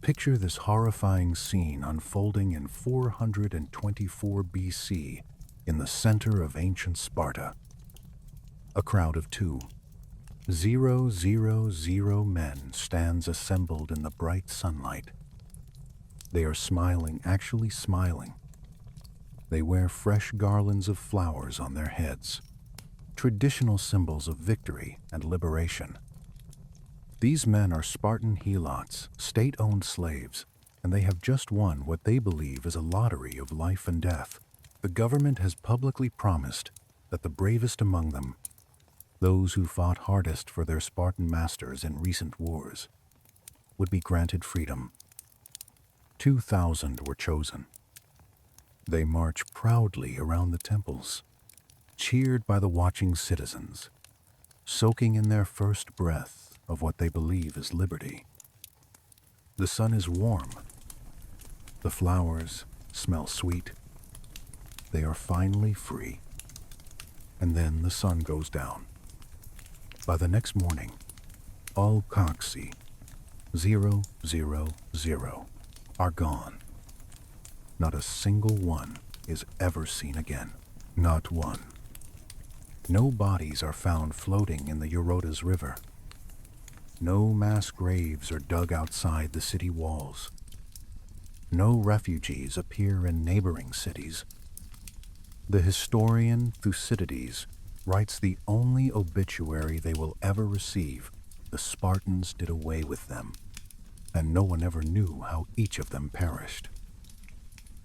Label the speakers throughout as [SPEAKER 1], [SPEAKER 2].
[SPEAKER 1] Picture this horrifying scene unfolding in 424 BC in the center of ancient Sparta. A crowd of 2,000 men stands assembled in the bright sunlight. They are smiling, actually smiling. They wear fresh garlands of flowers on their heads, traditional symbols of victory and liberation. These men are Spartan Helots, state-owned slaves, and they have just won what they believe is a lottery of life and death. The government has publicly promised that the bravest among them, those who fought hardest for their Spartan masters in recent wars, would be granted freedom. 2,000 were chosen. They march proudly around the temples, cheered by the watching citizens, soaking in their first breath of what they believe is liberty. The sun is warm. The flowers smell sweet. They are finally free. And then the sun goes down. By the next morning, all Coxi 000 are gone. Not a single one is ever seen again. Not one. No bodies are found floating in the Eurotas River. No mass graves are dug outside the city walls. No refugees appear in neighboring cities. The historian Thucydides writes the only obituary they will ever receive: the Spartans did away with them, and no one ever knew how each of them perished.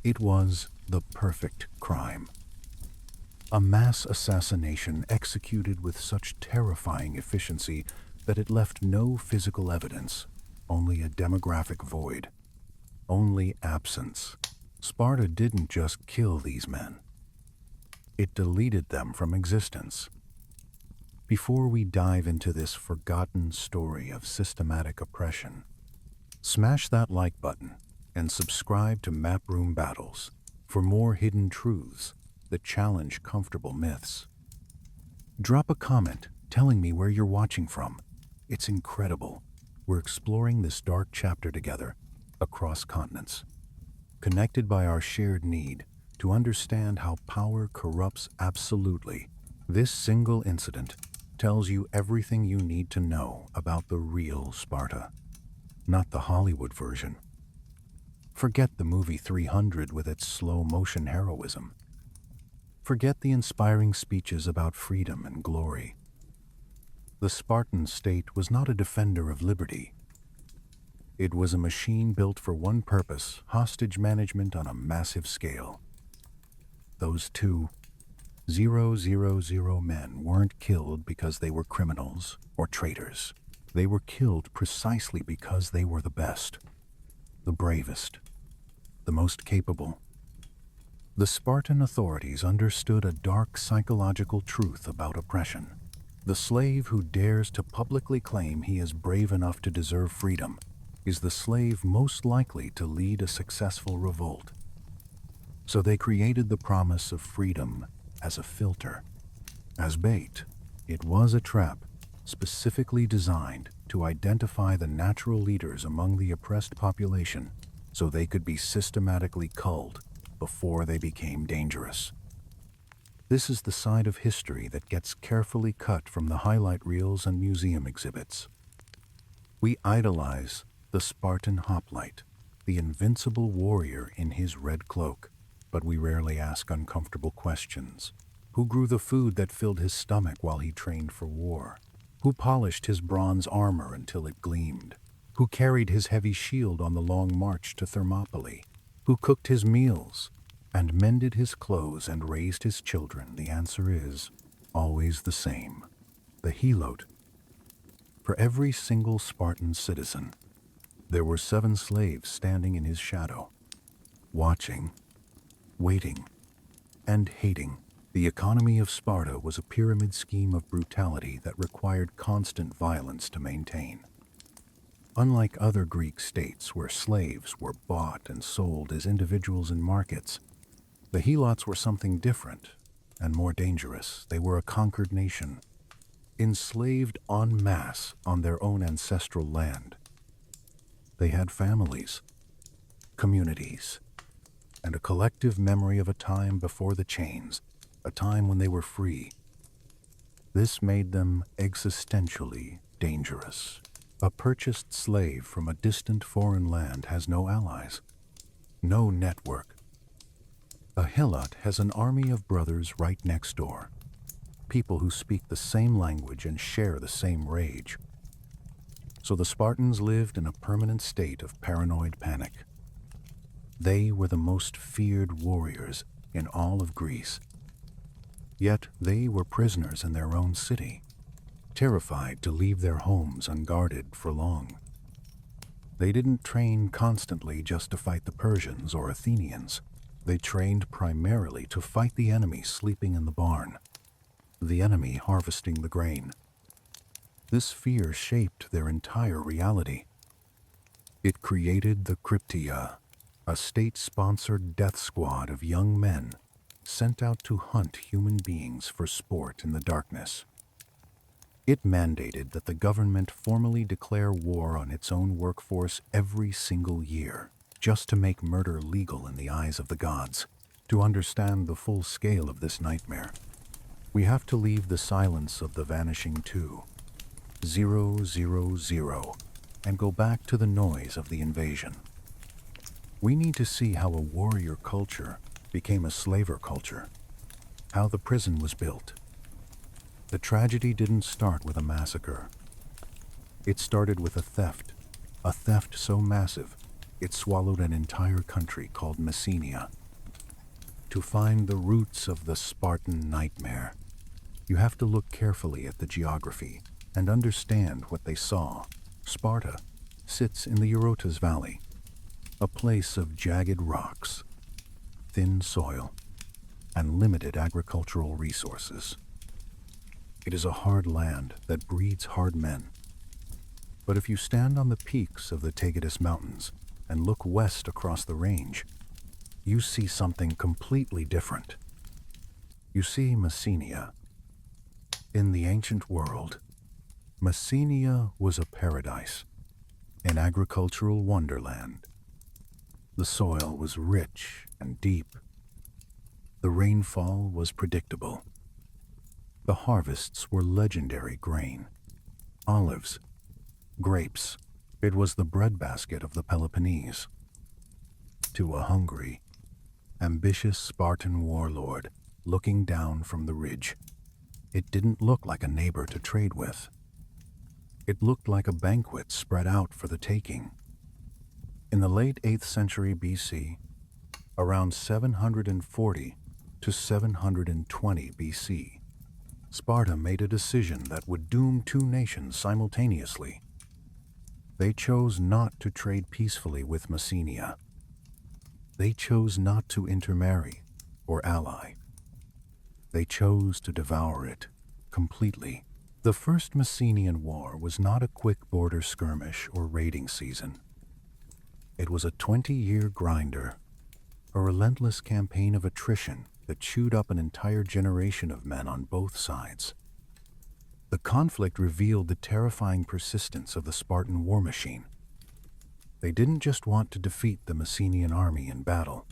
[SPEAKER 1] It was the perfect crime. A mass assassination executed with such terrifying efficiency that it left no physical evidence, only a demographic void, only absence. Sparta didn't just kill these men. It deleted them from existence. Before we dive into this forgotten story of systematic oppression, smash that like button and subscribe to Maproom Battles for more hidden truths that challenge comfortable myths. Drop a comment telling me where you're watching from. It's incredible. We're exploring this dark chapter together, across continents, connected by our shared need to understand how power corrupts absolutely. This single incident tells you everything you need to know about the real Sparta, not the Hollywood version. Forget the movie 300 with its slow-motion heroism. Forget the inspiring speeches about freedom and glory. The Spartan state was not a defender of liberty. It was a machine built for one purpose: hostage management on a massive scale. Those 2,000 men weren't killed because they were criminals or traitors. They were killed precisely because they were the best, the bravest, the most capable. The Spartan authorities understood a dark psychological truth about oppression. The slave who dares to publicly claim he is brave enough to deserve freedom is the slave most likely to lead a successful revolt. So they created the promise of freedom as a filter. As bait, it was a trap specifically designed to identify the natural leaders among the oppressed population so they could be systematically culled before they became dangerous. This is the side of history that gets carefully cut from the highlight reels and museum exhibits. We idolize the Spartan hoplite, the invincible warrior in his red cloak, but we rarely ask uncomfortable questions. Who grew the food that filled his stomach while he trained for war? Who polished his bronze armor until it gleamed? Who carried his heavy shield on the long march to Thermopylae? Who cooked his meals and mended his clothes and raised his children? The answer is always the same: the Helot. For every single Spartan citizen, there were 7 slaves standing in his shadow, watching, waiting, and hating. The economy of Sparta was a pyramid scheme of brutality that required constant violence to maintain. Unlike other Greek states where slaves were bought and sold as individuals in markets, the Helots were something different and more dangerous. They were a conquered nation, enslaved en masse on their own ancestral land. They had families, communities, and a collective memory of a time before the chains, a time when they were free. This made them existentially dangerous. A purchased slave from a distant foreign land has no allies, no network. A Helot has an army of brothers right next door, people who speak the same language and share the same rage. So the Spartans lived in a permanent state of paranoid panic. They were the most feared warriors in all of Greece. Yet they were prisoners in their own city, terrified to leave their homes unguarded for long. They didn't train constantly just to fight the Persians or Athenians. They trained primarily to fight the enemy sleeping in the barn, the enemy harvesting the grain. This fear shaped their entire reality. It created the Krypteia, a state-sponsored death squad of young men sent out to hunt human beings for sport in the darkness. It mandated that the government formally declare war on its own workforce every single year, just to make murder legal in the eyes of the gods. To understand the full scale of this nightmare, we have to leave the silence of the vanishing 2,000, and go back to the noise of the invasion. We need to see how a warrior culture became a slaver culture, how the prison was built. The tragedy didn't start with a massacre. It started with a theft so massive it swallowed an entire country called Messenia. To find the roots of the Spartan nightmare, you have to look carefully at the geography and understand what they saw. Sparta sits in the Eurotas Valley, a place of jagged rocks, thin soil, and limited agricultural resources. It is a hard land that breeds hard men. But if you stand on the peaks of the Tagetus Mountains and look west across the range, you see something completely different. You see Messenia. In the ancient world, Messenia was a paradise, an agricultural wonderland. The soil was rich and deep. The rainfall was predictable. The harvests were legendary grain, olives, grapes. It was the breadbasket of the Peloponnese. To a hungry, ambitious Spartan warlord looking down from the ridge, it didn't look like a neighbor to trade with. It looked like a banquet spread out for the taking. In the late 8th century BC, around 740 to 720 BC, Sparta made a decision that would doom two nations simultaneously. They chose not to trade peacefully with Messenia. They chose not to intermarry or ally. They chose to devour it completely. The First Messenian War was not a quick border skirmish or raiding season. It was a 20-year grinder, a relentless campaign of attrition that chewed up an entire generation of men on both sides. The conflict revealed the terrifying persistence of the Spartan war machine. They didn't just want to defeat the Messenian army in battle.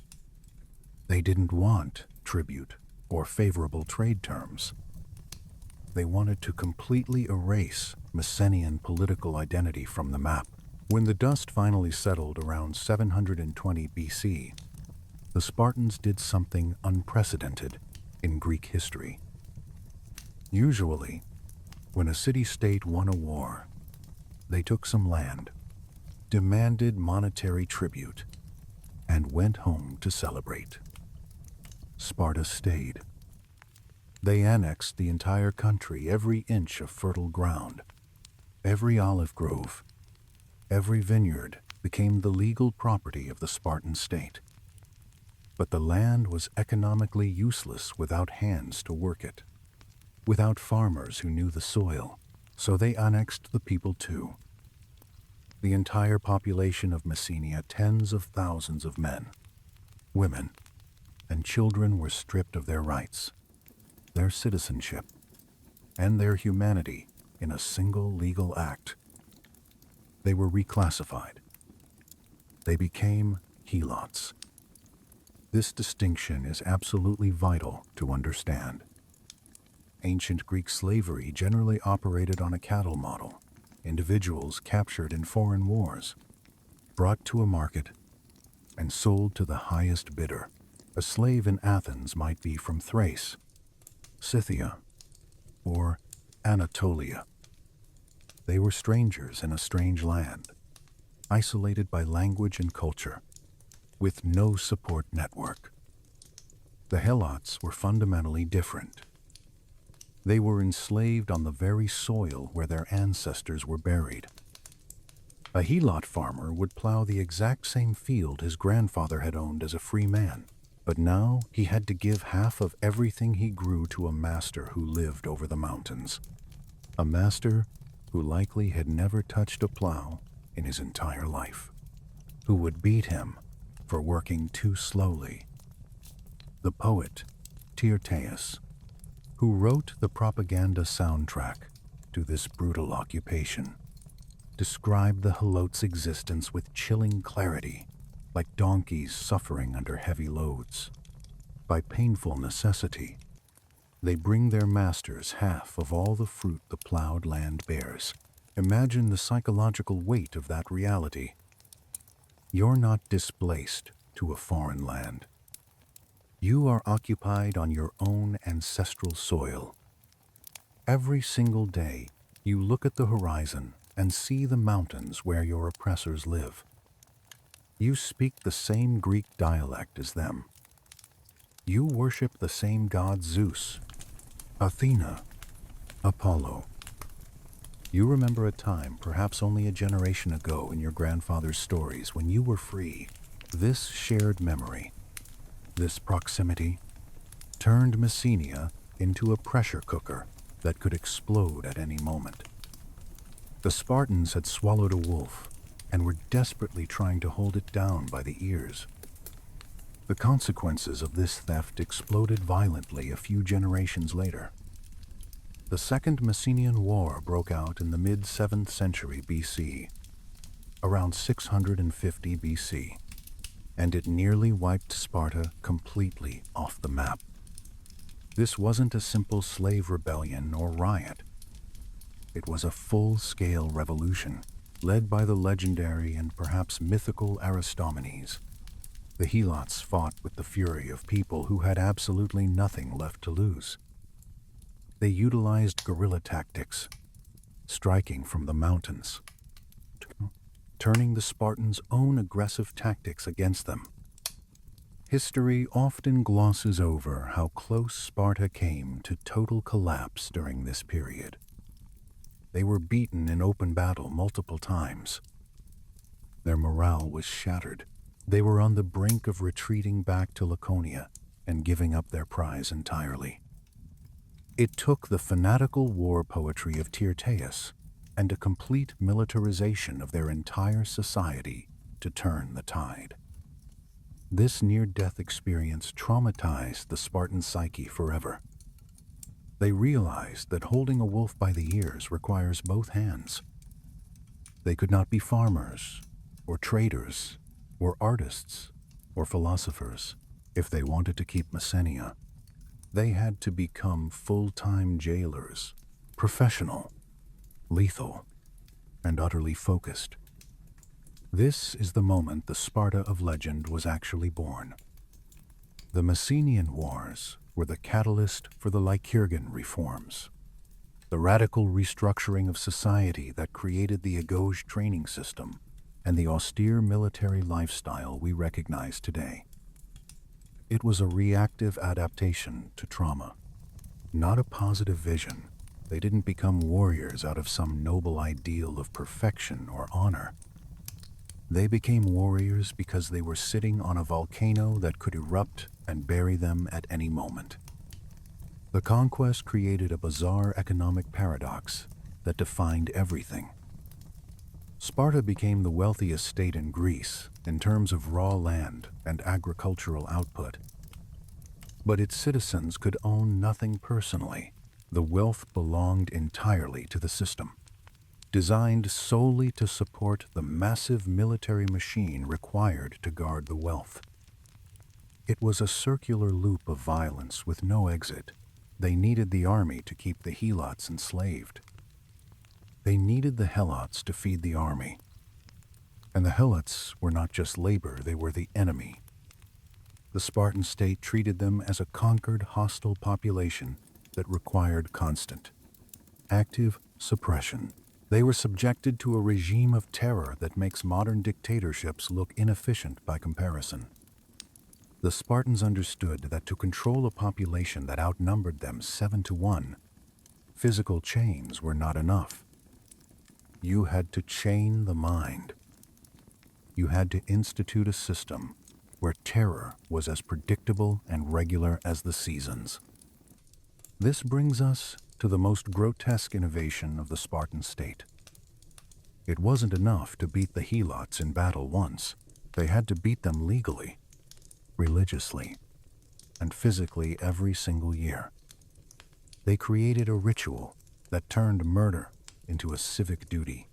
[SPEAKER 1] They didn't want tribute or favorable trade terms. They wanted to completely erase Messenian political identity from the map. When the dust finally settled around 720 BC, the Spartans did something unprecedented in Greek history. Usually, when a city-state won a war, they took some land, demanded monetary tribute, and went home to celebrate. Sparta stayed. They annexed the entire country, every inch of fertile ground, every olive grove, every vineyard became the legal property of the Spartan state. But the land was economically useless without hands to work it, without farmers who knew the soil, so they annexed the people too. The entire population of Messenia, tens of thousands of men, women, and children were stripped of their rights, their citizenship, and their humanity in a single legal act. They were reclassified, They became Helots. This distinction is absolutely vital to understand. Ancient Greek slavery generally operated on a cattle model, individuals captured in foreign wars, brought to a market, and sold to the highest bidder. A slave in Athens might be from Thrace, Scythia, or Anatolia. They were strangers in a strange land, isolated by language and culture, with no support network. The Helots were fundamentally different. They were enslaved on the very soil where their ancestors were buried. A Helot farmer would plow the exact same field his grandfather had owned as a free man, but now he had to give half of everything he grew to a master who lived over the mountains. A master who likely had never touched a plow in his entire life, who would beat him for working too slowly. The poet Tyrtaeus, who wrote the propaganda soundtrack to this brutal occupation, described the Helots' existence with chilling clarity, like donkeys suffering under heavy loads. By painful necessity, they bring their masters half of all the fruit the plowed land bears. Imagine the psychological weight of that reality. You're not displaced to a foreign land. You are occupied on your own ancestral soil. Every single day, you look at the horizon and see the mountains where your oppressors live. You speak the same Greek dialect as them. You worship the same god Zeus, Athena, Apollo. You remember a time, perhaps only a generation ago in your grandfather's stories, when you were free. This shared memory, this proximity, turned Messenia into a pressure cooker that could explode at any moment. The Spartans had swallowed a wolf and were desperately trying to hold it down by the ears. The consequences of this theft exploded violently a few generations later. The Second Messenian War broke out in the mid-7th century BC, around 650 BC, and it nearly wiped Sparta completely off the map. This wasn't a simple slave rebellion or riot. It was a full-scale revolution, led by the legendary and perhaps mythical Aristomenes. The Helots fought with the fury of people who had absolutely nothing left to lose. They utilized guerrilla tactics, striking from the mountains, turning the Spartans' own aggressive tactics against them. History often glosses over how close Sparta came to total collapse during this period. They were beaten in open battle multiple times. Their morale was shattered. They were on the brink of retreating back to Laconia and giving up their prize entirely. It took the fanatical war poetry of Tyrtaeus and a complete militarization of their entire society to turn the tide. This near-death experience traumatized the Spartan psyche forever. They realized that holding a wolf by the ears requires both hands. They could not be farmers, or traders, or artists, or philosophers if they wanted to keep Messenia. They had to become full-time jailers, professional, lethal, and utterly focused. This is the moment the Sparta of legend was actually born. The Messenian Wars were the catalyst for the Lycurgan reforms, the radical restructuring of society that created the Agauge training system and the austere military lifestyle we recognize today. It was a reactive adaptation to trauma, not a positive vision. They didn't become warriors out of some noble ideal of perfection or honor. They became warriors because they were sitting on a volcano that could erupt and bury them at any moment. The conquest created a bizarre economic paradox that defined everything. Sparta became the wealthiest state in Greece in terms of raw land and agricultural output. But its citizens could own nothing personally. The wealth belonged entirely to the system. designed solely to support the massive military machine required to guard the wealth. It was a circular loop of violence with no exit. They needed the army to keep the Helots enslaved. They needed the Helots to feed the army. And the Helots were not just labor, they were the enemy. The Spartan state treated them as a conquered, hostile population that required constant, active suppression. They were subjected to a regime of terror that makes modern dictatorships look inefficient by comparison. The Spartans understood that to control a population that outnumbered them 7-1, physical chains were not enough. You had to chain the mind. You had to institute a system where terror was as predictable and regular as the seasons. This brings us to the most grotesque innovation of the Spartan state. It wasn't enough to beat the Helots in battle once. They had to beat them legally, religiously, and physically every single year. They created a ritual that turned murder into a civic duty.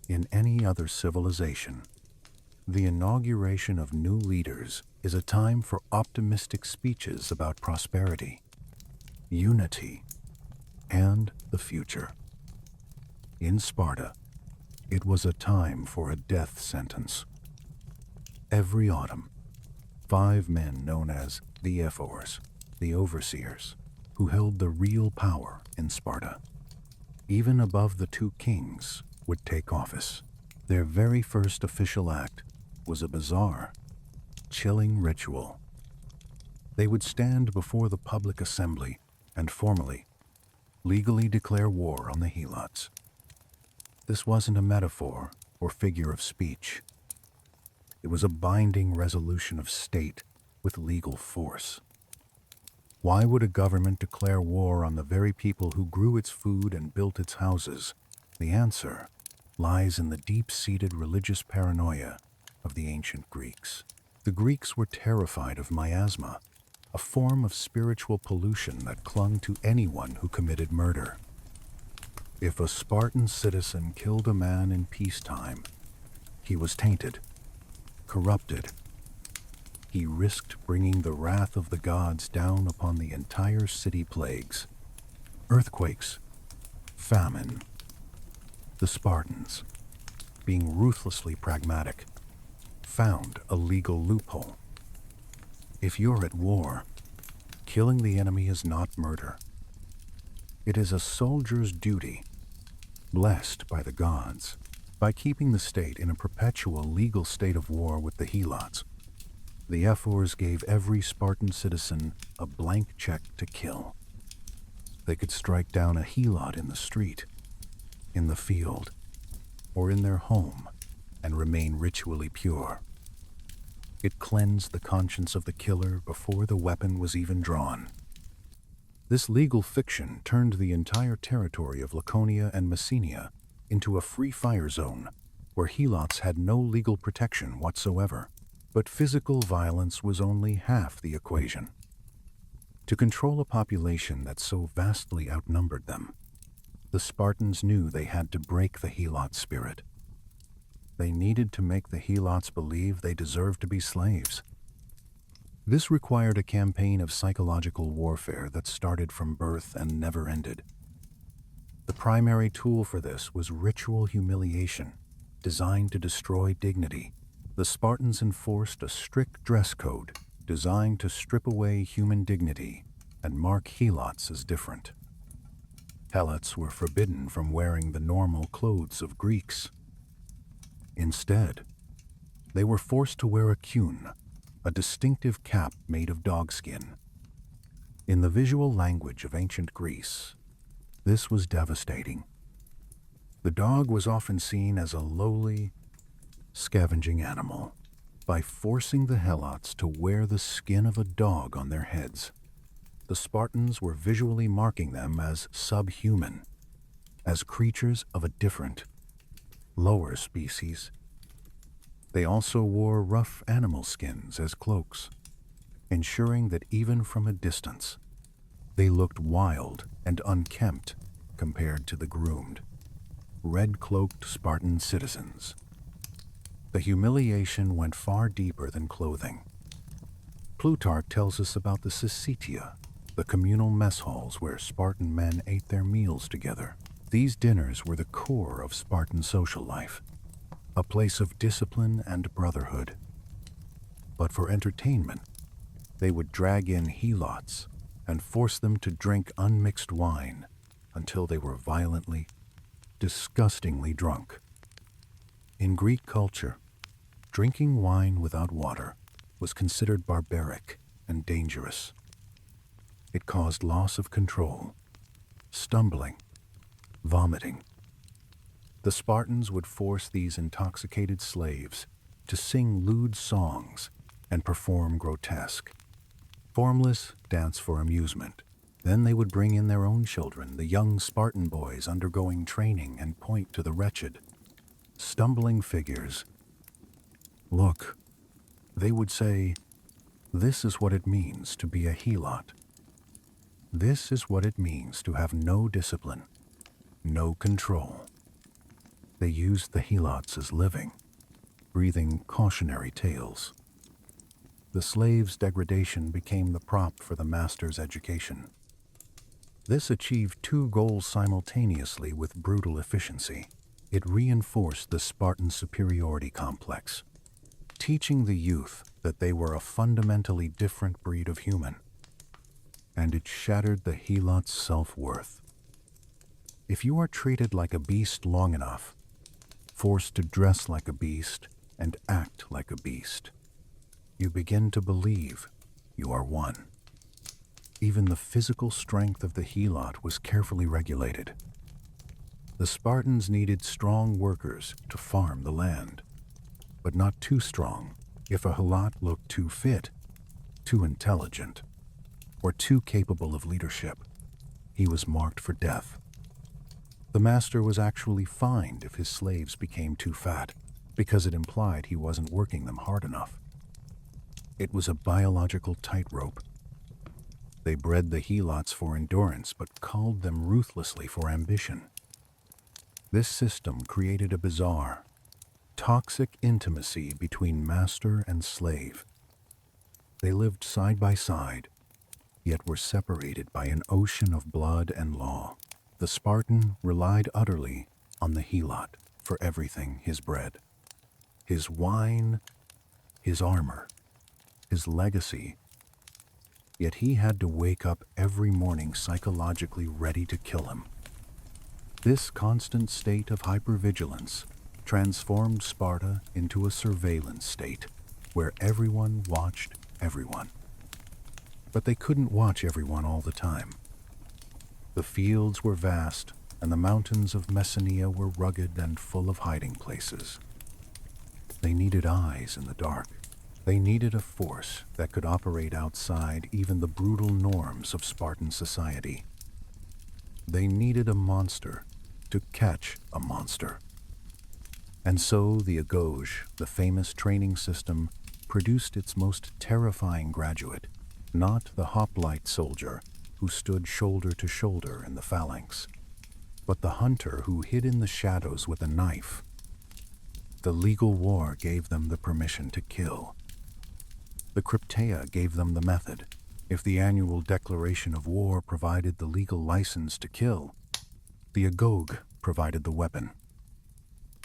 [SPEAKER 1] In any other civilization, the inauguration of new leaders is a time for optimistic speeches about prosperity, unity, and the future. In Sparta, it was a time for a death sentence. Every autumn, 5 men known as the ephors, the overseers, who held the real power in Sparta, even above the 2 kings, would take office. Their very first official act was a bizarre, chilling ritual. They would stand before the public assembly and formally, legally declare war on the Helots. This wasn't a metaphor or figure of speech. It was a binding resolution of state with legal force. Why would a government declare war on the very people who grew its food and built its houses? The answer lies in the deep-seated religious paranoia of the ancient Greeks. The Greeks were terrified of miasma, a form of spiritual pollution that clung to anyone who committed murder. If a Spartan citizen killed a man in peacetime, he was tainted, corrupted. He risked bringing the wrath of the gods down upon the entire city. Plagues, earthquakes, famine. The Spartans, being ruthlessly pragmatic, found a legal loophole. If you're at war, killing the enemy is not murder. It is a soldier's duty, blessed by the gods. By keeping the state in a perpetual legal state of war with the Helots, the ephors gave every Spartan citizen a blank check to kill. They could strike down a Helot in the street, in the field, or in their home and remain ritually pure. It cleansed the conscience of the killer before the weapon was even drawn. This legal fiction turned the entire territory of Laconia and Messenia into a free fire zone where Helots had no legal protection whatsoever. But physical violence was only half the equation. To control a population that so vastly outnumbered them, the Spartans knew they had to break the Helot spirit. They needed to make the Helots believe they deserved to be slaves. This required a campaign of psychological warfare that started from birth and never ended. The primary tool for this was ritual humiliation, designed to destroy dignity. The Spartans enforced a strict dress code designed to strip away human dignity and mark Helots as different. Helots were forbidden from wearing the normal clothes of Greeks. Instead, they were forced to wear a queue, a distinctive cap made of dogskin. In the visual language of ancient Greece, this was devastating. The dog was often seen as a lowly, scavenging animal. By forcing the Helots to wear the skin of a dog on their heads, the Spartans were visually marking them as subhuman, as creatures of a different, lower species. They also wore rough animal skins as cloaks, ensuring that even from a distance, they looked wild and unkempt compared to the groomed. red-cloaked Spartan citizens. The humiliation went far deeper than clothing. Plutarch tells us about the Syssitia, the communal mess halls where Spartan men ate their meals together. These dinners were the core of Spartan social life, a place of discipline and brotherhood. But for entertainment, they would drag in helots and force them to drink unmixed wine until they were violently, disgustingly drunk. In Greek culture, drinking wine without water was considered barbaric and dangerous. It caused loss of control, stumbling, vomiting. The Spartans would force these intoxicated slaves to sing lewd songs and perform grotesque, formless dance for amusement. Then they would bring in their own children, the young Spartan boys undergoing training, and point to the wretched, stumbling figures. Look, they would say, this is what it means to be a helot. This is what it means to have no discipline, no control. They used the helots as living, breathing cautionary tales. The slave's degradation became the prop for the master's education. This achieved two goals simultaneously with brutal efficiency. It reinforced the Spartan superiority complex, teaching the youth that they were a fundamentally different breed of human, and it shattered the helot's self-worth. If you are treated like a beast long enough, forced to dress like a beast and act like a beast, you begin to believe you are one. Even the physical strength of the helot was carefully regulated. The Spartans needed strong workers to farm the land, but not too strong. If a helot looked too fit, too intelligent, or too capable of leadership, he was marked for death. The master was actually fined if his slaves became too fat, because it implied he wasn't working them hard enough. It was a biological tightrope. They bred the helots for endurance, but culled them ruthlessly for ambition. This system created a bizarre, toxic intimacy between master and slave. They lived side by side, yet were separated by an ocean of blood and law. The Spartan relied utterly on the helot for everything: his bread, his wine, his armor, his legacy. Yet he had to wake up every morning psychologically ready to kill him. This constant state of hypervigilance transformed Sparta into a surveillance state where everyone watched everyone. But they couldn't watch everyone all the time. The fields were vast, and the mountains of Messenia were rugged and full of hiding places. They needed eyes in the dark. They needed a force that could operate outside even the brutal norms of Spartan society. They needed a monster to catch a monster. And so the Agauge, the famous training system, produced its most terrifying graduate, not the hoplite soldier who stood shoulder to shoulder in the phalanx, but the hunter who hid in the shadows with a knife. The legal war gave them the permission to kill. The Krypteia gave them the method. If the annual declaration of war provided the legal license to kill, the Agauge provided the weapon.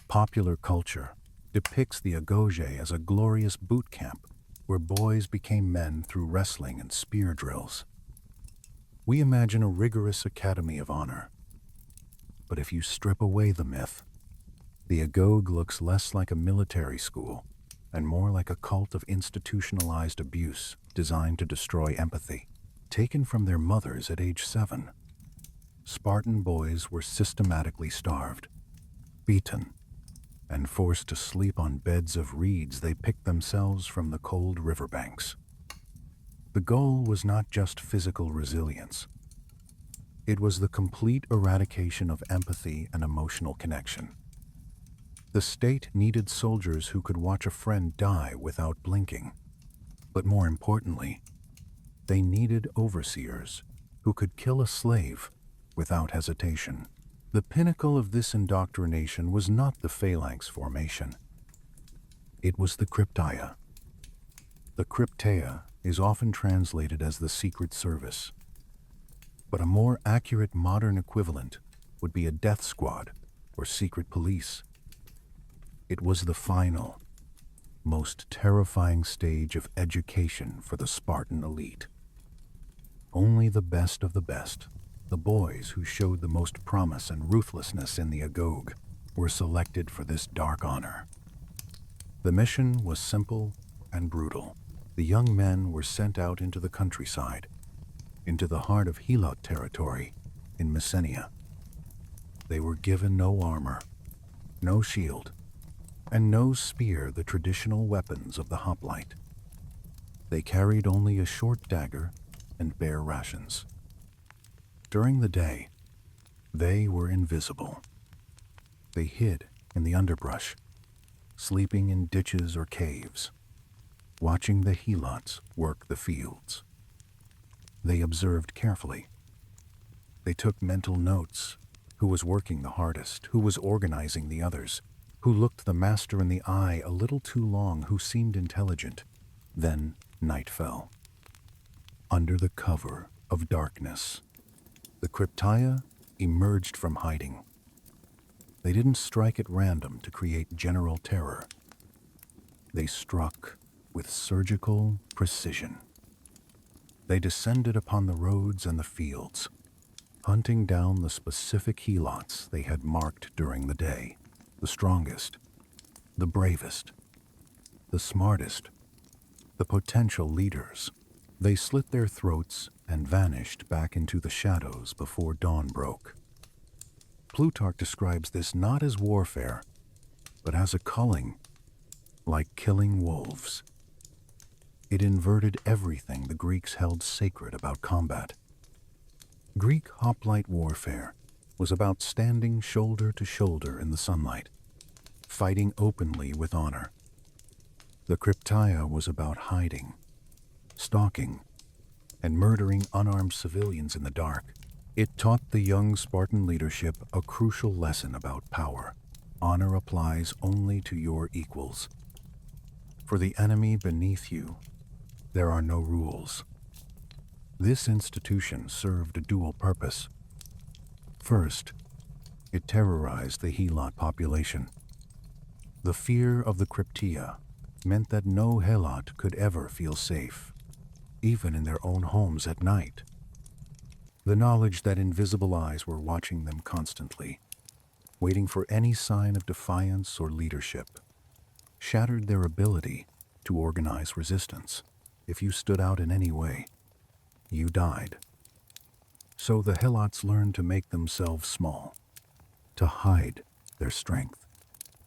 [SPEAKER 1] Popular culture depicts the Agauge as a glorious boot camp where boys became men through wrestling and spear drills. We imagine a rigorous academy of honor. But if you strip away the myth, the Agauge looks less like a military school and more like a cult of institutionalized abuse designed to destroy empathy. Taken from their mothers at age 7, Spartan boys were systematically starved, beaten, and forced to sleep on beds of reeds they picked themselves from the cold riverbanks. The goal was not just physical resilience. It was the complete eradication of empathy and emotional connection. The state needed soldiers who could watch a friend die without blinking. But more importantly, they needed overseers who could kill a slave without hesitation. The pinnacle of this indoctrination was not the phalanx formation. It was the Krypteia. The Krypteia is often translated as the Secret Service, but a more accurate modern equivalent would be a death squad or secret police. It was the final, most terrifying stage of education for the Spartan elite. Only the best of the best, the boys who showed the most promise and ruthlessness in the Agog, were selected for this dark honor. The mission was simple and brutal. The young men were sent out into the countryside, into the heart of Helot territory in Messenia. They were given no armor, no shield, and no spear, the traditional weapons of the hoplite. They carried only a short dagger and bare rations. During the day, they were invisible. They hid in the underbrush, sleeping in ditches or caves, watching the Helots work the fields. They observed carefully. They took mental notes: who was working the hardest, who was organizing the others, who looked the master in the eye a little too long, who seemed intelligent. Then night fell. Under the cover of darkness, the Krypteia emerged from hiding. They didn't strike at random to create general terror. They struck with surgical precision. They descended upon the roads and the fields, hunting down the specific Helots they had marked during the day, the strongest, the bravest, the smartest, the potential leaders. They slit their throats and vanished back into the shadows before dawn broke. Plutarch describes this not as warfare, but as a culling, like killing wolves. It inverted everything the Greeks held sacred about combat. Greek hoplite warfare was about standing shoulder to shoulder in the sunlight, fighting openly with honor. The Krypteia was about hiding, stalking, and murdering unarmed civilians in the dark. It taught the young Spartan leadership a crucial lesson about power. Honor applies only to your equals. For the enemy beneath you, there are no rules. This institution served a dual purpose. First, it terrorized the Helot population. The fear of the Krypteia meant that no Helot could ever feel safe, even in their own homes at night. The knowledge that invisible eyes were watching them constantly, waiting for any sign of defiance or leadership, shattered their ability to organize resistance. If you stood out in any way, you died. So the Helots learned to make themselves small, to hide their strength,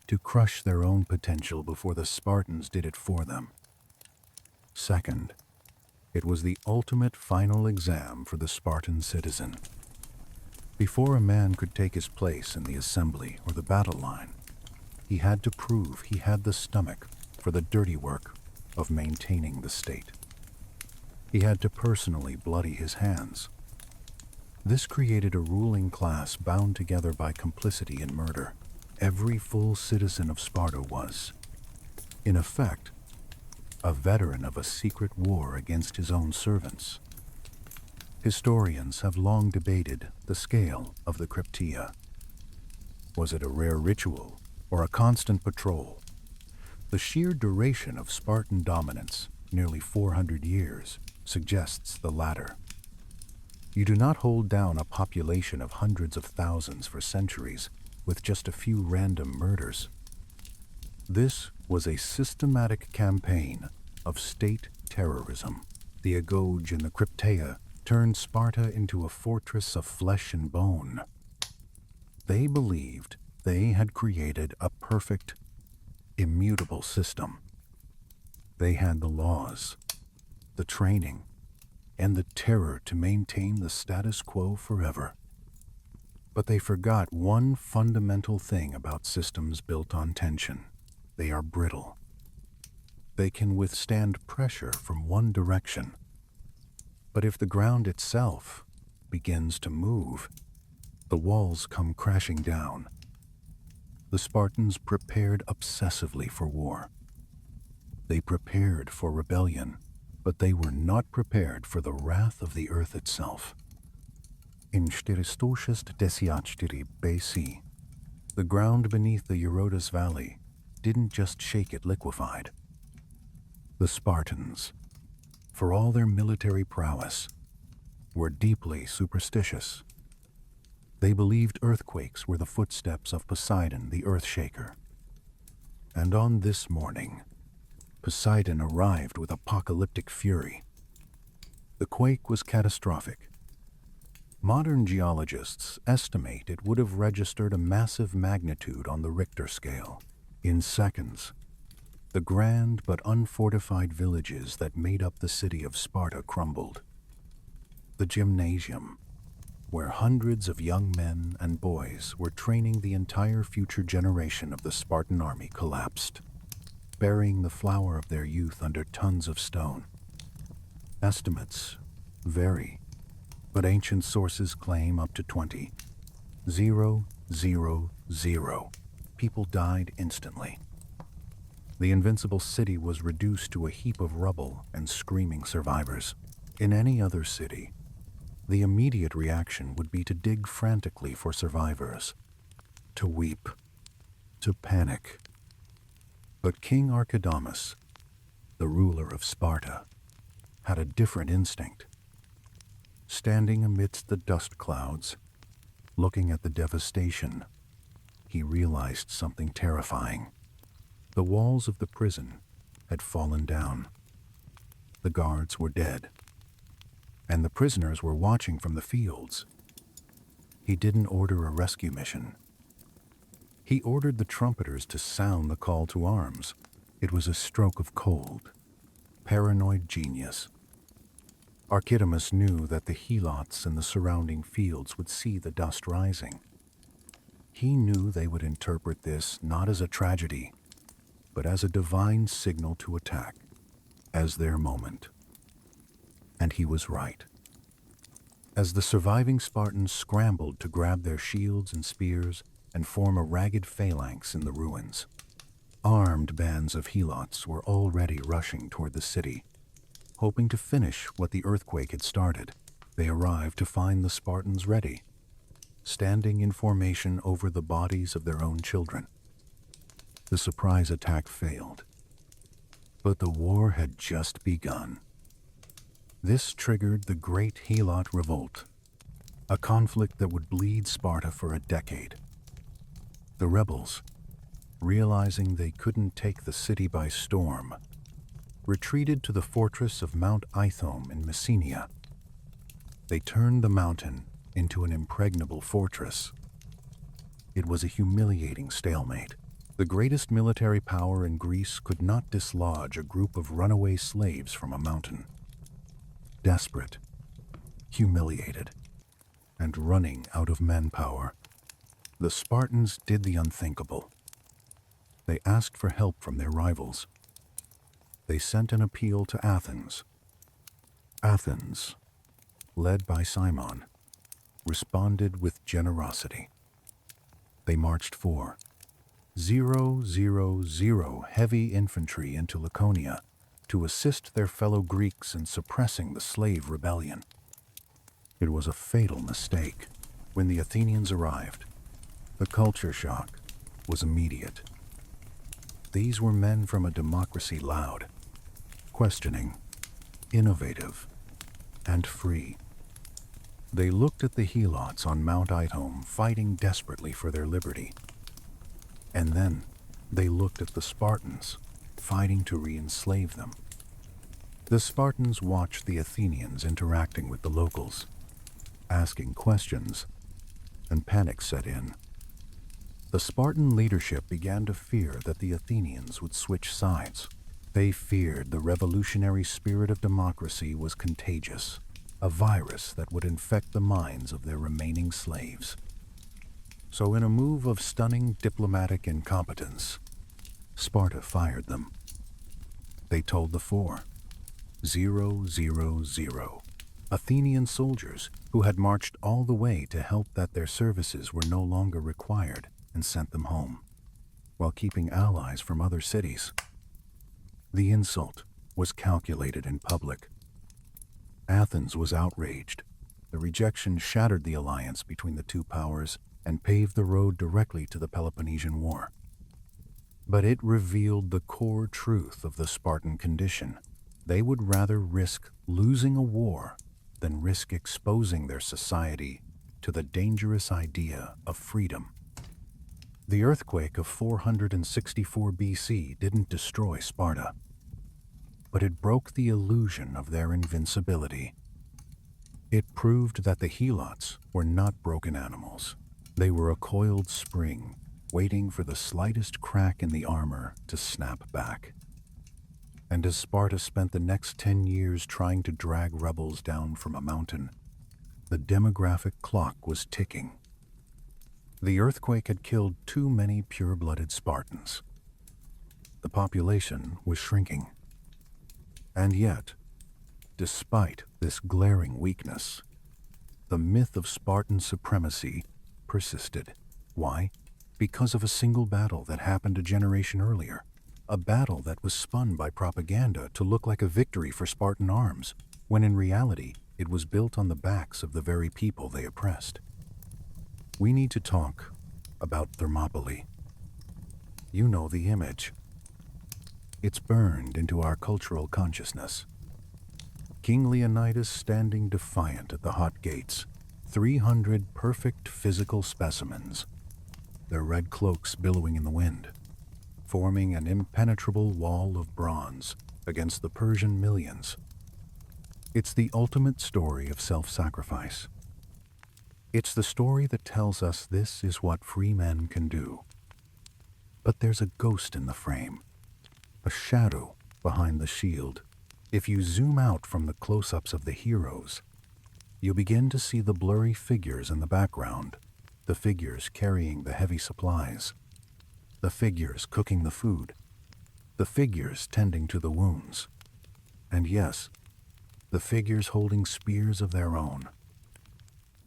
[SPEAKER 1] to crush their own potential before the Spartans did it for them. Second, it was the ultimate final exam for the Spartan citizen. Before a man could take his place in the assembly or the battle line, he had to prove he had the stomach for the dirty work of maintaining the state. He had to personally bloody his hands. This created a ruling class bound together by complicity in murder. Every full citizen of Sparta was, in effect, a veteran of a secret war against his own servants. Historians have long debated the scale of the Krypteia. Was it a rare ritual or a constant patrol? The sheer duration of Spartan dominance, nearly 400 years, suggests the latter. You do not hold down a population of hundreds of thousands for centuries with just a few random murders. This was a systematic campaign of state terrorism. The Agog and the Krypteia turned Sparta into a fortress of flesh and bone. They believed they had created a perfect, immutable system. They had the laws, the training, and the terror to maintain the status quo forever. But they forgot one fundamental thing about systems built on tension. They are brittle. They can withstand pressure from one direction. But if the ground itself begins to move, The walls come crashing down. The Spartans prepared obsessively for war. They prepared for rebellion, but they were not prepared for the wrath of the earth itself. In 464 BC, the ground beneath the Eurotas Valley didn't just shake, it liquefied. The Spartans, for all their military prowess, were deeply superstitious. They believed earthquakes were the footsteps of Poseidon, the earthshaker. And on this morning, Poseidon arrived with apocalyptic fury. The quake was catastrophic. Modern geologists estimate it would have registered a massive magnitude on the Richter scale. In seconds, the grand but unfortified villages that made up the city of Sparta crumbled. The gymnasium, where hundreds of young men and boys were training the entire future generation of the Spartan army, collapsed, burying the flower of their youth under tons of stone. Estimates vary, but ancient sources claim up to 20,000 people died instantly. The invincible city was reduced to a heap of rubble and screaming survivors. In any other city, the immediate reaction would be to dig frantically for survivors, to weep, to panic. But King Archidamus, the ruler of Sparta, had a different instinct. Standing amidst the dust clouds, looking at the devastation, he realized something terrifying. The walls of the prison had fallen down. The guards were dead, and the prisoners were watching from the fields. He didn't order a rescue mission. He ordered the trumpeters to sound the call to arms. It was a stroke of cold, paranoid genius. Archidamus knew that the Helots in the surrounding fields would see the dust rising. He knew they would interpret this not as a tragedy, but as a divine signal to attack, as their moment. And he was right. As the surviving Spartans scrambled to grab their shields and spears and form a ragged phalanx in the ruins, armed bands of Helots were already rushing toward the city, hoping to finish what the earthquake had started. They arrived to find the Spartans ready, standing in formation over the bodies of their own children. The surprise attack failed, but the war had just begun. This triggered the Great Helot Revolt, a conflict that would bleed Sparta for a decade. The rebels, realizing they couldn't take the city by storm, retreated to the fortress of Mount Ithome in Messenia. They turned the mountain into an impregnable fortress. It was a humiliating stalemate. The greatest military power in Greece could not dislodge a group of runaway slaves from a mountain. Desperate, humiliated, and running out of manpower, the Spartans did the unthinkable. They asked for help from their rivals. They sent an appeal to Athens. Athens, led by Cimon, responded with generosity. They marched 4,000 heavy infantry into Laconia to assist their fellow Greeks in suppressing the slave rebellion. It was a fatal mistake. When the Athenians arrived, the culture shock was immediate. These were men from a democracy loud, questioning, innovative, and free. They looked at the Helots on Mount Ithome fighting desperately for their liberty. And then they looked at the Spartans fighting to re-enslave them. The Spartans watched the Athenians interacting with the locals, asking questions, and panic set in. The Spartan leadership began to fear that the Athenians would switch sides. They feared the revolutionary spirit of democracy was contagious, a virus that would infect the minds of their remaining slaves. So in a move of stunning diplomatic incompetence, Sparta fired them. They told the 4,000 Athenian soldiers who had marched all the way to help that their services were no longer required and sent them home, while keeping allies from other cities. The insult was calculated in public. Athens was outraged. The rejection shattered the alliance between the two powers and paved the road directly to the Peloponnesian War. But it revealed the core truth of the Spartan condition. They would rather risk losing a war than risk exposing their society to the dangerous idea of freedom. The earthquake of 464 BC didn't destroy Sparta, but it broke the illusion of their invincibility. It proved that the Helots were not broken animals. They were a coiled spring, waiting for the slightest crack in the armor to snap back. And as Sparta spent the next 10 years trying to drag rebels down from a mountain, the demographic clock was ticking. The earthquake had killed too many pure-blooded Spartans. The population was shrinking. And yet, despite this glaring weakness, the myth of Spartan supremacy persisted. Why? Because of a single battle that happened a generation earlier. A battle that was spun by propaganda to look like a victory for Spartan arms, when in reality it was built on the backs of the very people they oppressed. We need to talk about Thermopylae. You know the image. It's burned into our cultural consciousness. King Leonidas standing defiant at the hot gates, 300 perfect physical specimens, their red cloaks billowing in the wind, forming an impenetrable wall of bronze against the Persian millions. It's the ultimate story of self-sacrifice. It's the story that tells us this is what free men can do. But there's a ghost in the frame, a shadow behind the shield. If you zoom out from the close-ups of the heroes, you begin to see the blurry figures in the background, the figures carrying the heavy supplies, the figures cooking the food, the figures tending to the wounds, and yes, the figures holding spears of their own.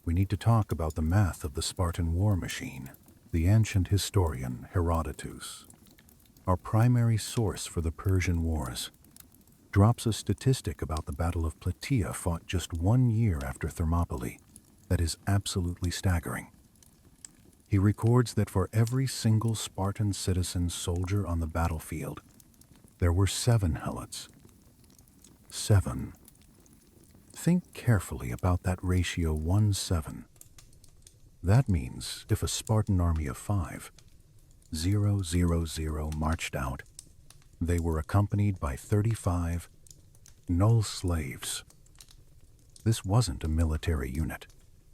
[SPEAKER 1] We need to talk about the math of the Spartan war machine. The ancient historian Herodotus, our primary source for the Persian wars, drops a statistic about the Battle of Plataea fought just 1 year after Thermopylae that is absolutely staggering. He records that for every single Spartan citizen soldier on the battlefield, there were 7 Helots. 7. Think carefully about that ratio 1:7. That means if a Spartan army of 5, 000 marched out, they were accompanied by 35 null slaves. This wasn't a military unit.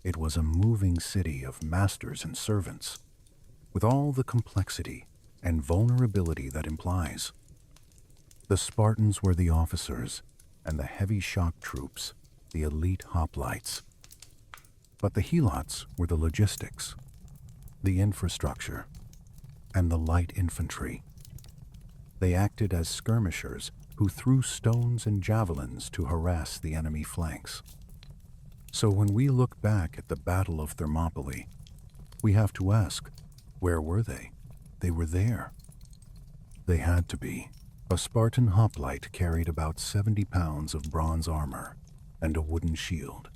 [SPEAKER 1] It was a moving city of masters and servants, with all the complexity and vulnerability that implies. The Spartans were the officers, and the heavy shock troops, the elite hoplites. But the Helots were the logistics, the infrastructure, and the light infantry. They acted as skirmishers who threw stones and javelins to harass the enemy flanks. So when we look back at the Battle of Thermopylae, we have to ask, where were they? They were there. They had to be. A Spartan hoplite carried about 70 pounds of bronze armor and a wooden shield.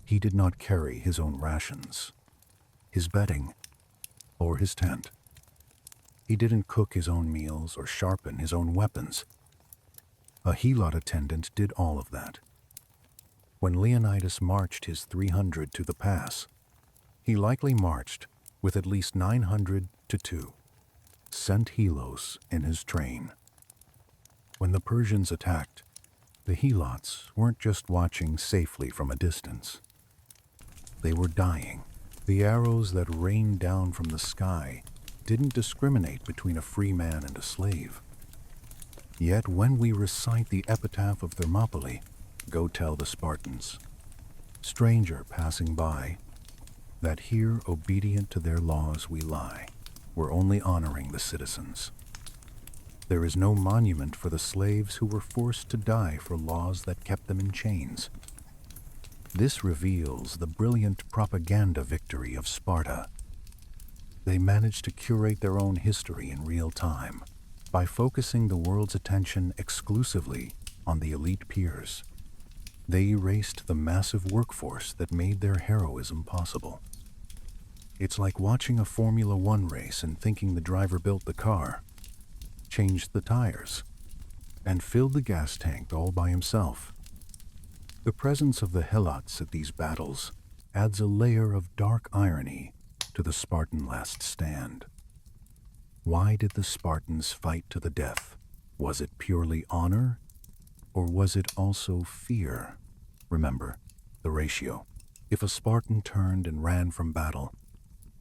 [SPEAKER 1] He did not carry his own rations, his bedding, or his tent. He didn't cook his own meals or sharpen his own weapons. A Helot attendant did all of that. When Leonidas marched his 300 to the pass, he likely marched with at least 900 to 2 Cent Helos in his train. When the Persians attacked, the Helots weren't just watching safely from a distance. They were dying. The arrows that rained down from the sky didn't discriminate between a free man and a slave. Yet when we recite the epitaph of Thermopylae, go tell the Spartans, stranger passing by, that here obedient to their laws we lie. We're only honoring the citizens. There is no monument for the slaves who were forced to die for laws that kept them in chains. This reveals the brilliant propaganda victory of Sparta. They managed to curate their own history in real time by focusing the world's attention exclusively on the elite peers. They erased the massive workforce that made their heroism possible. It's like watching a Formula One race and thinking the driver built the car, changed the tires, and filled the gas tank all by himself. The presence of the Helots at these battles adds a layer of dark irony to the Spartan last stand. Why did the Spartans fight to the death? Was it purely honor, or was it also fear? Remember, the ratio. If a Spartan turned and ran from battle,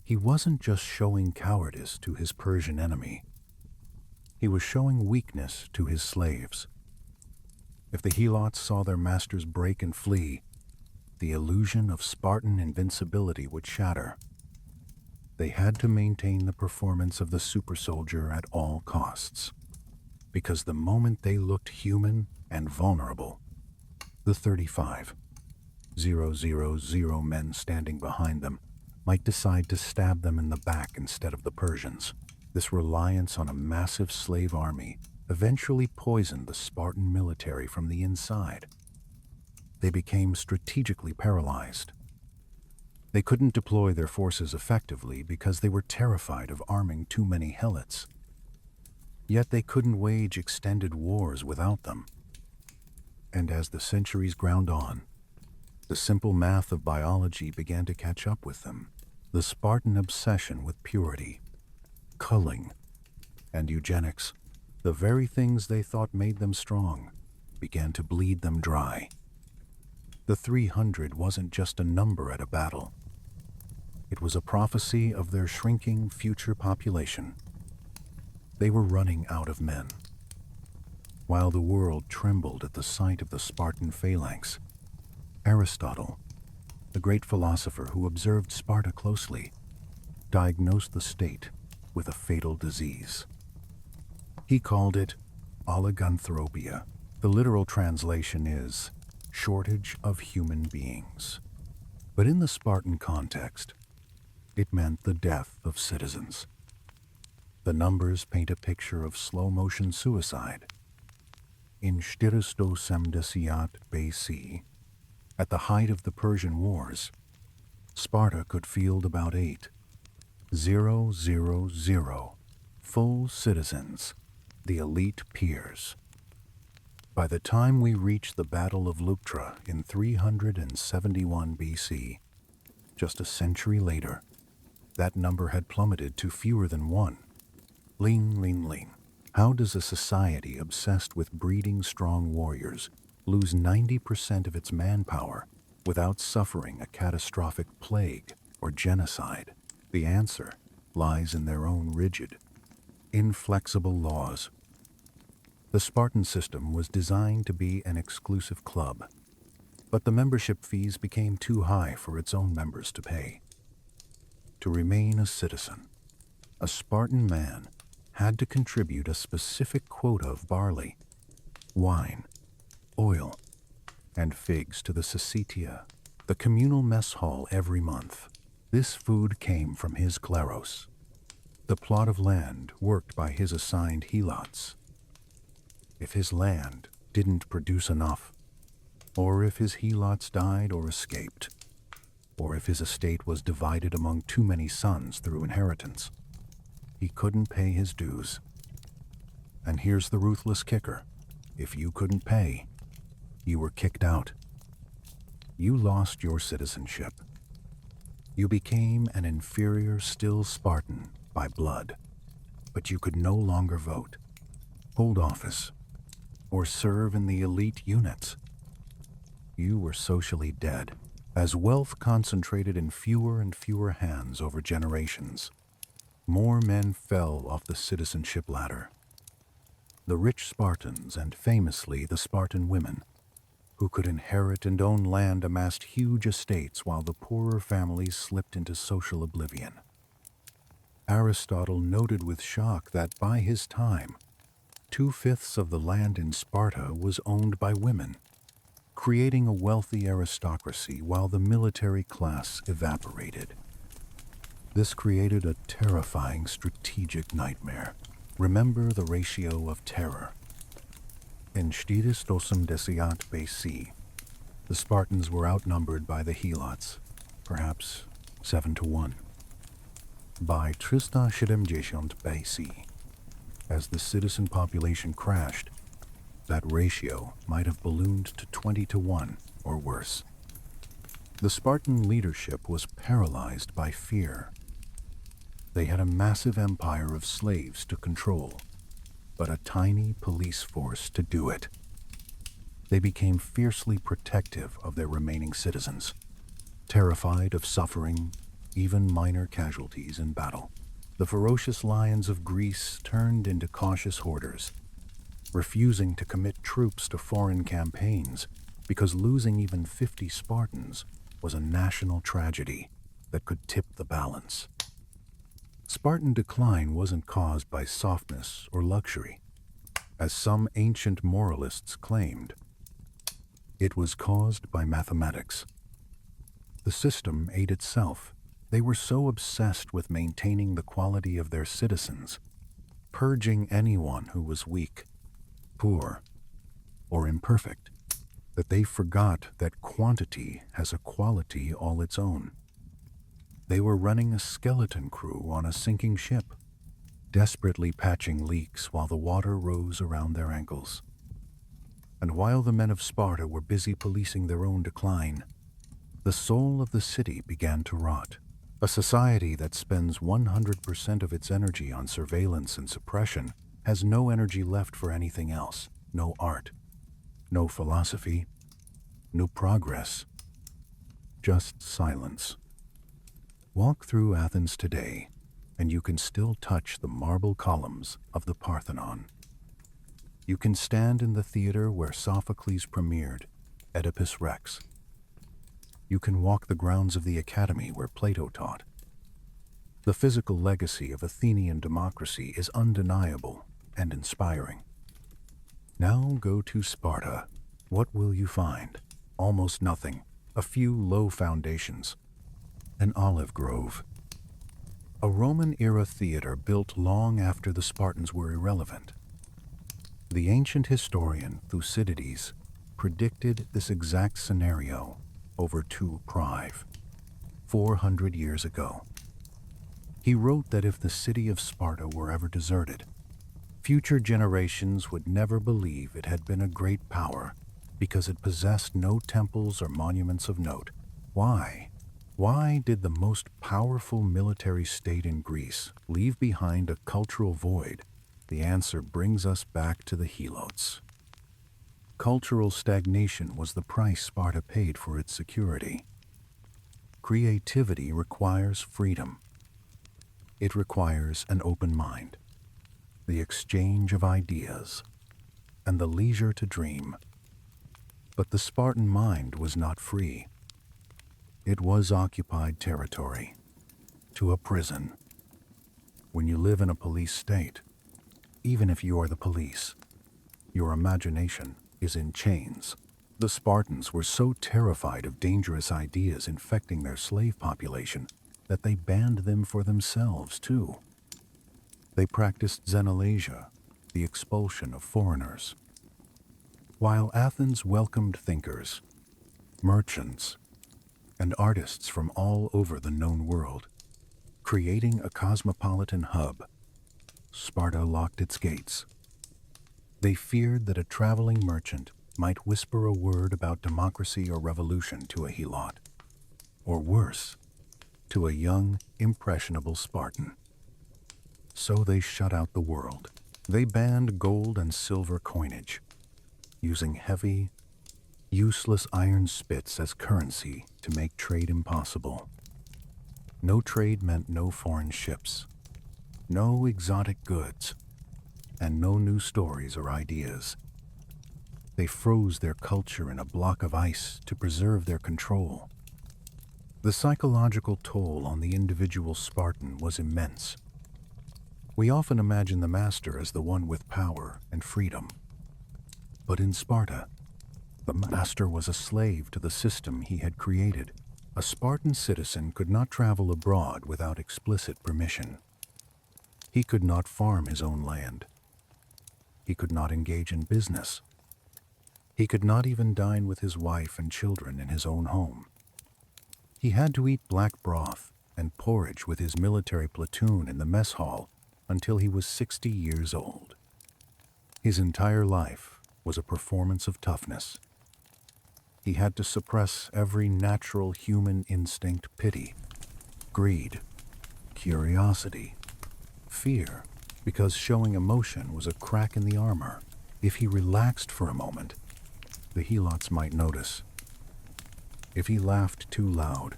[SPEAKER 1] he wasn't just showing cowardice to his Persian enemy. He was showing weakness to his slaves. If the Helots saw their masters break and flee, the illusion of Spartan invincibility would shatter. They had to maintain the performance of the super soldier at all costs, because the moment they looked human and vulnerable, the 35,000 men standing behind them might decide to stab them in the back instead of the Persians. This reliance on a massive slave army eventually poisoned the Spartan military from the inside. They became strategically paralyzed. They couldn't deploy their forces effectively because they were terrified of arming too many helots. Yet they couldn't wage extended wars without them. And as the centuries ground on, the simple math of biology began to catch up with them. The Spartan obsession with purity, culling, and eugenics, the very things they thought made them strong, began to bleed them dry. The 300 wasn't just a number at a battle. It was a prophecy of their shrinking future population. They were running out of men. While the world trembled at the sight of the Spartan phalanx, Aristotle, the great philosopher who observed Sparta closely, diagnosed the state with a fatal disease. He called it oliganthropia. The literal translation is shortage of human beings. But in the Spartan context, it meant the death of citizens. The numbers paint a picture of slow-motion suicide. In 470 BC, at the height of the Persian Wars, Sparta could field about 8,000 full citizens, the elite peers. By the time we reached the Battle of Leuctra in 371 BC, just a century later, that number had plummeted to fewer than one. Ling. How does a society obsessed with breeding strong warriors lose 90% of its manpower without suffering a catastrophic plague or genocide? The answer lies in their own rigid, inflexible laws. The Spartan system was designed to be an exclusive club, but the membership fees became too high for its own members to pay. To remain a citizen, a Spartan man had to contribute a specific quota of barley, wine, oil, and figs to the Sycetia, the communal mess hall, every month. This food came from his kleros, the plot of land worked by his assigned helots. If his land didn't produce enough, or if his helots died or escaped, or if his estate was divided among too many sons through inheritance, he couldn't pay his dues. And here's the ruthless kicker. If you couldn't pay, you were kicked out. You lost your citizenship. You became an inferior, still Spartan by blood, but you could no longer vote, hold office, or serve in the elite units. You were socially dead, as wealth concentrated in fewer and fewer hands over generations. More men fell off the citizenship ladder. The rich Spartans, and famously the Spartan women, who could inherit and own land, amassed huge estates while the poorer families slipped into social oblivion. Aristotle noted with shock that by his time, 2/5 of the land in Sparta was owned by women. creating a wealthy aristocracy while the military class evaporated. This created a terrifying strategic nightmare. Remember the ratio of terror. In Stidis dosum desiat BC, the Spartans were outnumbered by the Helots, perhaps 7-1. By Trista Shidemjeshant BC, as the citizen population crashed, that ratio might have ballooned to 20-1 or worse. The Spartan leadership was paralyzed by fear. They had a massive empire of slaves to control, but a tiny police force to do it. They became fiercely protective of their remaining citizens, terrified of suffering even minor casualties in battle. The ferocious lions of Greece turned into cautious hoarders, refusing to commit troops to foreign campaigns because losing even 50 Spartans was a national tragedy that could tip the balance. Spartan decline wasn't caused by softness or luxury, as some ancient moralists claimed. It was caused by mathematics. The system ate itself. They were so obsessed with maintaining the quality of their citizens, purging anyone who was weak, poor, or imperfect, that they forgot that quantity has a quality all its own. They were running a skeleton crew on a sinking ship, desperately patching leaks while the water rose around their ankles. And while the men of Sparta were busy policing their own decline, the soul of the city began to rot. A society that spends 100% of its energy on surveillance and suppression has no energy left for anything else. No art, no philosophy, no progress, just silence. Walk through Athens today, and you can still touch the marble columns of the Parthenon. You can stand in the theater where Sophocles premiered Oedipus Rex. You can walk the grounds of the academy where Plato taught. The physical legacy of Athenian democracy is undeniable and inspiring. Now go to Sparta. What will you find? Almost nothing. A few low foundations. An olive grove. A Roman-era theater built long after the Spartans were irrelevant. The ancient historian Thucydides predicted this exact scenario over 2 Prive, 400 years ago. He wrote that if the city of Sparta were ever deserted, future generations would never believe it had been a great power because it possessed no temples or monuments of note. Why? Why did the most powerful military state in Greece leave behind a cultural void? The answer brings us back to the Helots. Cultural stagnation was the price Sparta paid for its security. Creativity requires freedom. It requires an open mind, the exchange of ideas, and the leisure to dream. But the Spartan mind was not free. It was occupied territory, to a prison. When you live in a police state, even if you are the police, your imagination is in chains. The Spartans were so terrified of dangerous ideas infecting their slave population that they banned them for themselves too. They practiced xenolasia, the expulsion of foreigners. While Athens welcomed thinkers, merchants, and artists from all over the known world, creating a cosmopolitan hub, Sparta locked its gates. They feared that a traveling merchant might whisper a word about democracy or revolution to a Helot, or worse, to a young, impressionable Spartan. So they shut out the world. They banned gold and silver coinage, using heavy, useless iron spits as currency to make trade impossible. No trade meant no foreign ships, no exotic goods, and no new stories or ideas. They froze their culture in a block of ice to preserve their control. The psychological toll on the individual Spartan was immense. We often imagine the master as the one with power and freedom. But in Sparta, The master was a slave to the system he had created. A Spartan citizen could not travel abroad without explicit permission. He could not farm his own land. He could not engage in business. He could not even dine with his wife and children in his own home. He had to eat black broth and porridge with his military platoon in the mess hall until he was 60 years old. His entire life was a performance of toughness. He had to suppress every natural human instinct: pity, greed, curiosity, fear, because showing emotion was a crack in the armor. If he relaxed for a moment, the Helots might notice. If he laughed too loud,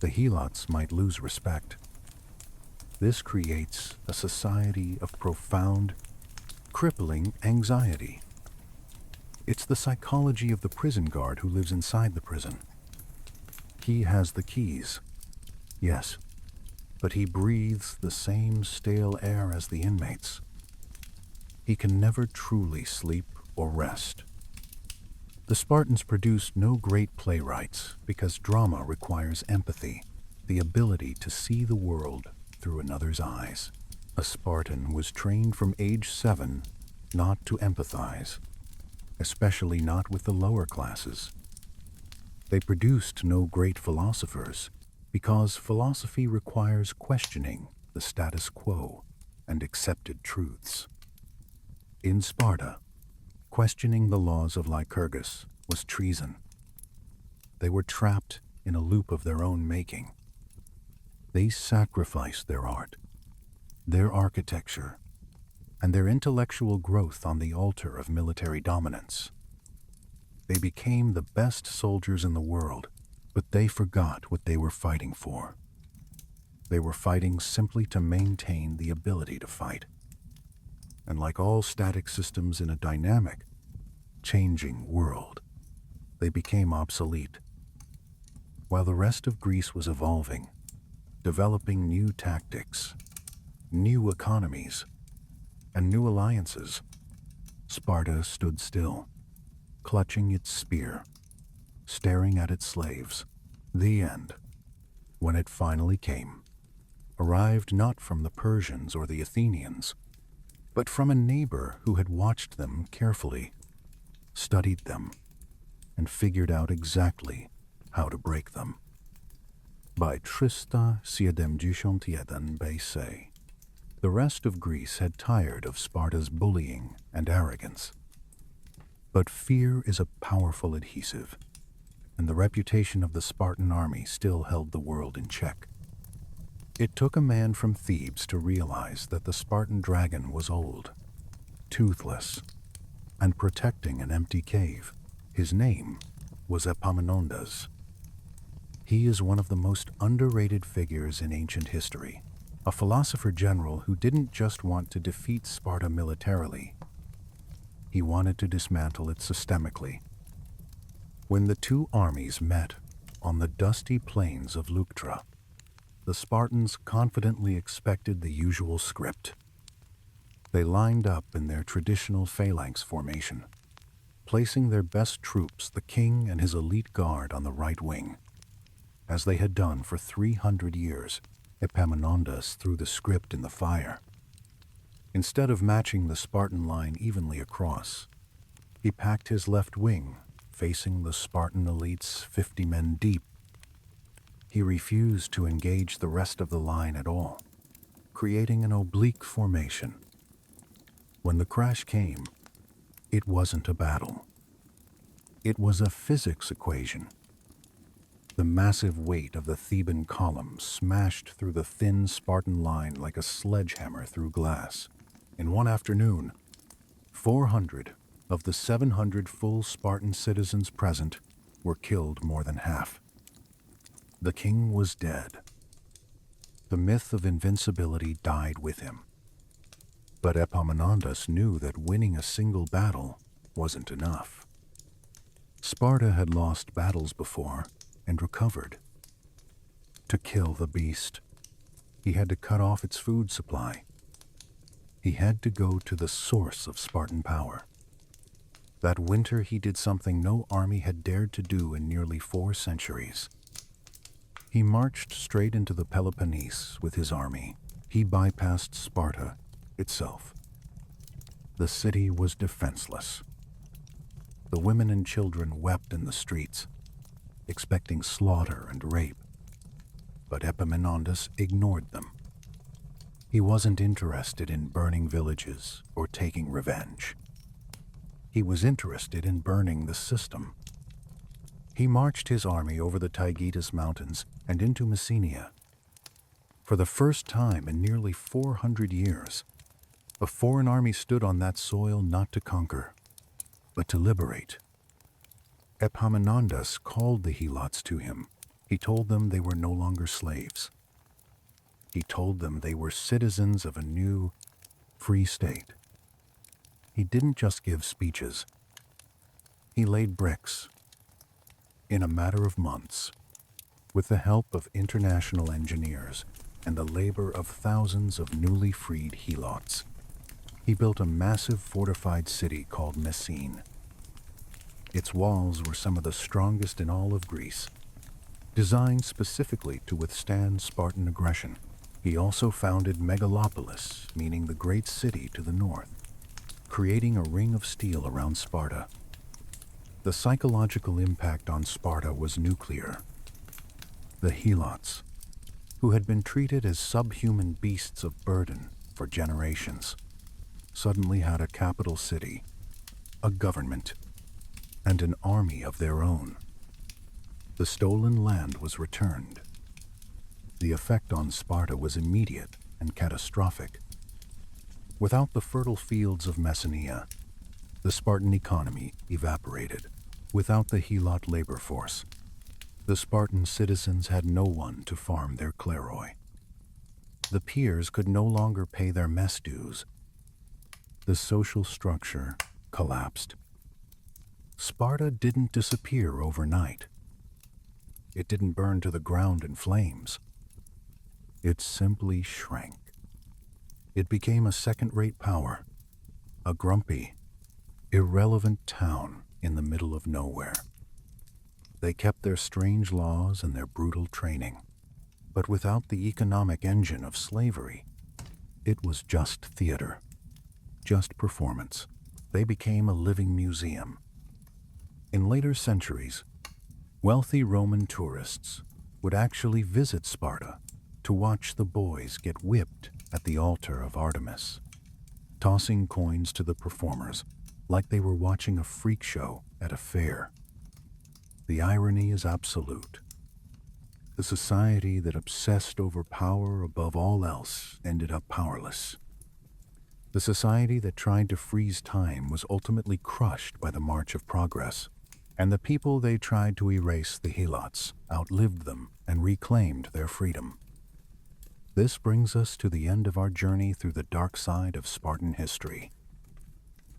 [SPEAKER 1] the Helots might lose respect. This creates a society of profound, crippling anxiety. It's the psychology of the prison guard who lives inside the prison. He has the keys, yes, but he breathes the same stale air as the inmates. He can never truly sleep or rest. The Spartans produced no great playwrights because drama requires empathy, the ability to see the world through another's eyes. A Spartan was trained from age 7 not to empathize, especially not with the lower classes. They produced no great philosophers because philosophy requires questioning the status quo and accepted truths. In Sparta, questioning the laws of Lycurgus was treason. They were trapped in a loop of their own making. They sacrificed their art, their architecture, and their intellectual growth on the altar of military dominance. They became the best soldiers in the world, but they forgot what they were fighting for. They were fighting simply to maintain the ability to fight. And like all static systems in a dynamic, changing world, they became obsolete. While the rest of Greece was evolving, developing new tactics, new economies, and new alliances, Sparta stood still, clutching its spear, staring at its slaves. The end, when it finally came, arrived not from the Persians or the Athenians, but from a neighbor who had watched them carefully, studied them, and figured out exactly how to break them. By Trista Siedemdüshontieden Base. The rest of Greece had tired of Sparta's bullying and arrogance. But fear is a powerful adhesive, and the reputation of the Spartan army still held the world in check. It took a man from Thebes to realize that the Spartan dragon was old, toothless, and protecting an empty cave. His name was Epaminondas. He is one of the most underrated figures in ancient history, a philosopher general who didn't just want to defeat Sparta militarily. He wanted to dismantle it systemically. When the two armies met on the dusty plains of Leuctra, the Spartans confidently expected the usual script. They lined up in their traditional phalanx formation, placing their best troops, the king and his elite guard, on the right wing. As they had done for 300 years, Epaminondas threw the script in the fire. Instead of matching the Spartan line evenly across, he packed his left wing, facing the Spartan elites 50 men deep. He refused to engage the rest of the line at all, creating an oblique formation. When the crash came, it wasn't a battle. It was a physics equation. The massive weight of the Theban column smashed through the thin Spartan line like a sledgehammer through glass. In one afternoon, 400 of the 700 full Spartan citizens present were killed, more than half. The king was dead. The myth of invincibility died with him. But Epaminondas knew that winning a single battle wasn't enough. Sparta had lost battles before and recovered. To kill the beast, he had to cut off its food supply. He had to go to the source of Spartan power. That winter he did something no army had dared to do in nearly 4 centuries. He marched straight into the Peloponnese with his army. He bypassed Sparta itself. The city was defenseless. The women and children wept in the streets, expecting slaughter and rape. But Epaminondas ignored them. He wasn't interested in burning villages or taking revenge. He was interested in burning the system. He marched his army over the Taygetus Mountains and into Messenia. For the first time in nearly 400 years, a foreign army stood on that soil not to conquer, but to liberate. Epaminondas called the Helots to him. He told them they were no longer slaves. He told them they were citizens of a new, free state. He didn't just give speeches. He laid bricks. In a matter of months, with the help of international engineers and the labor of thousands of newly freed Helots, he built a massive fortified city called Messene. Its walls were some of the strongest in all of Greece, designed specifically to withstand Spartan aggression. He also founded Megalopolis, meaning the great city to the north, creating a ring of steel around Sparta. The psychological impact on Sparta was nuclear. The Helots, who had been treated as subhuman beasts of burden for generations, suddenly had a capital city, a government, and an army of their own. The stolen land was returned. The effect on Sparta was immediate and catastrophic. Without the fertile fields of Messenia, the Spartan economy evaporated. Without the Helot labor force, the Spartan citizens had no one to farm their kleroi. The peers could no longer pay their mess dues. The social structure collapsed. Sparta didn't disappear overnight. It didn't burn to the ground in flames. It simply shrank. It became a second-rate power, a grumpy, irrelevant town in the middle of nowhere. They kept their strange laws and their brutal training, but without the economic engine of slavery, it was just theater, just performance. They became a living museum. In later centuries, wealthy Roman tourists would actually visit Sparta to watch the boys get whipped at the altar of Artemis, tossing coins to the performers like they were watching a freak show at a fair. The irony is absolute. The society that obsessed over power above all else ended up powerless. The society that tried to freeze time was ultimately crushed by the march of progress, and the people they tried to erase, the Helots, outlived them and reclaimed their freedom. This brings us to the end of our journey through the dark side of Spartan history.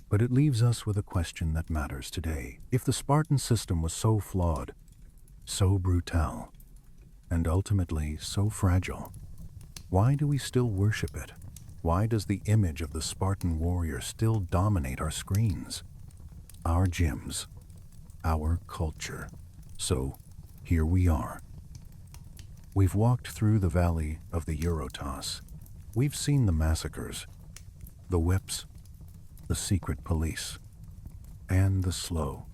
[SPEAKER 1] But it leaves us with a question that matters today. If the Spartan system was so flawed, so brutal, and ultimately so fragile, why do we still worship it? Why does the image of the Spartan warrior still dominate our screens, our gyms, our culture? So, here we are. We've walked through the valley of the Eurotas. We've seen the massacres, the whips, the secret police, and the slow,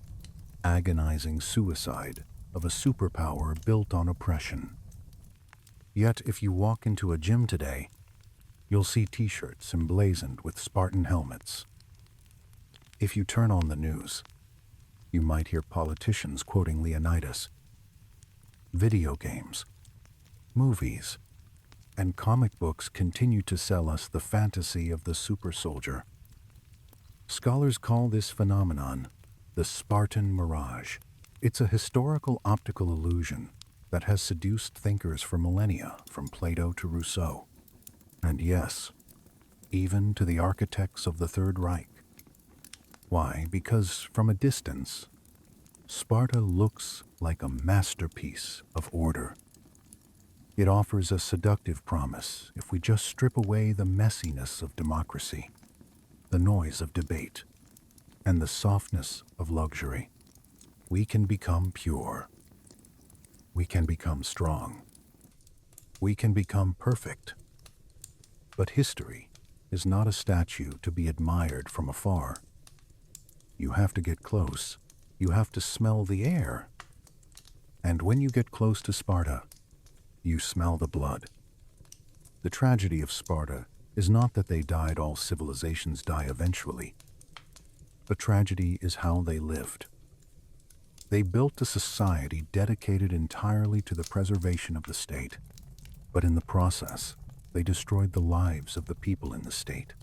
[SPEAKER 1] agonizing suicide of a superpower built on oppression. Yet if you walk into a gym today, you'll see t-shirts emblazoned with Spartan helmets. If you turn on the news, you might hear politicians quoting Leonidas. Video games, movies, and comic books continue to sell us the fantasy of the super soldier. Scholars call this phenomenon the Spartan mirage. It's a historical optical illusion that has seduced thinkers for millennia, from Plato to Rousseau. And yes, even to the architects of the Third Reich. Why? Because from a distance, Sparta looks like a masterpiece of order. It offers a seductive promise if we just strip away the messiness of democracy, the noise of debate, and the softness of luxury. We can become pure. We can become strong. We can become perfect. But history is not a statue to be admired from afar. You have to get close. You have to smell the air. And when you get close to Sparta, you smell the blood. The tragedy of Sparta is not that they died. All civilizations die eventually. The tragedy is how they lived. They built a society dedicated entirely to the preservation of the state, but in the process, they destroyed the lives of the people in the state.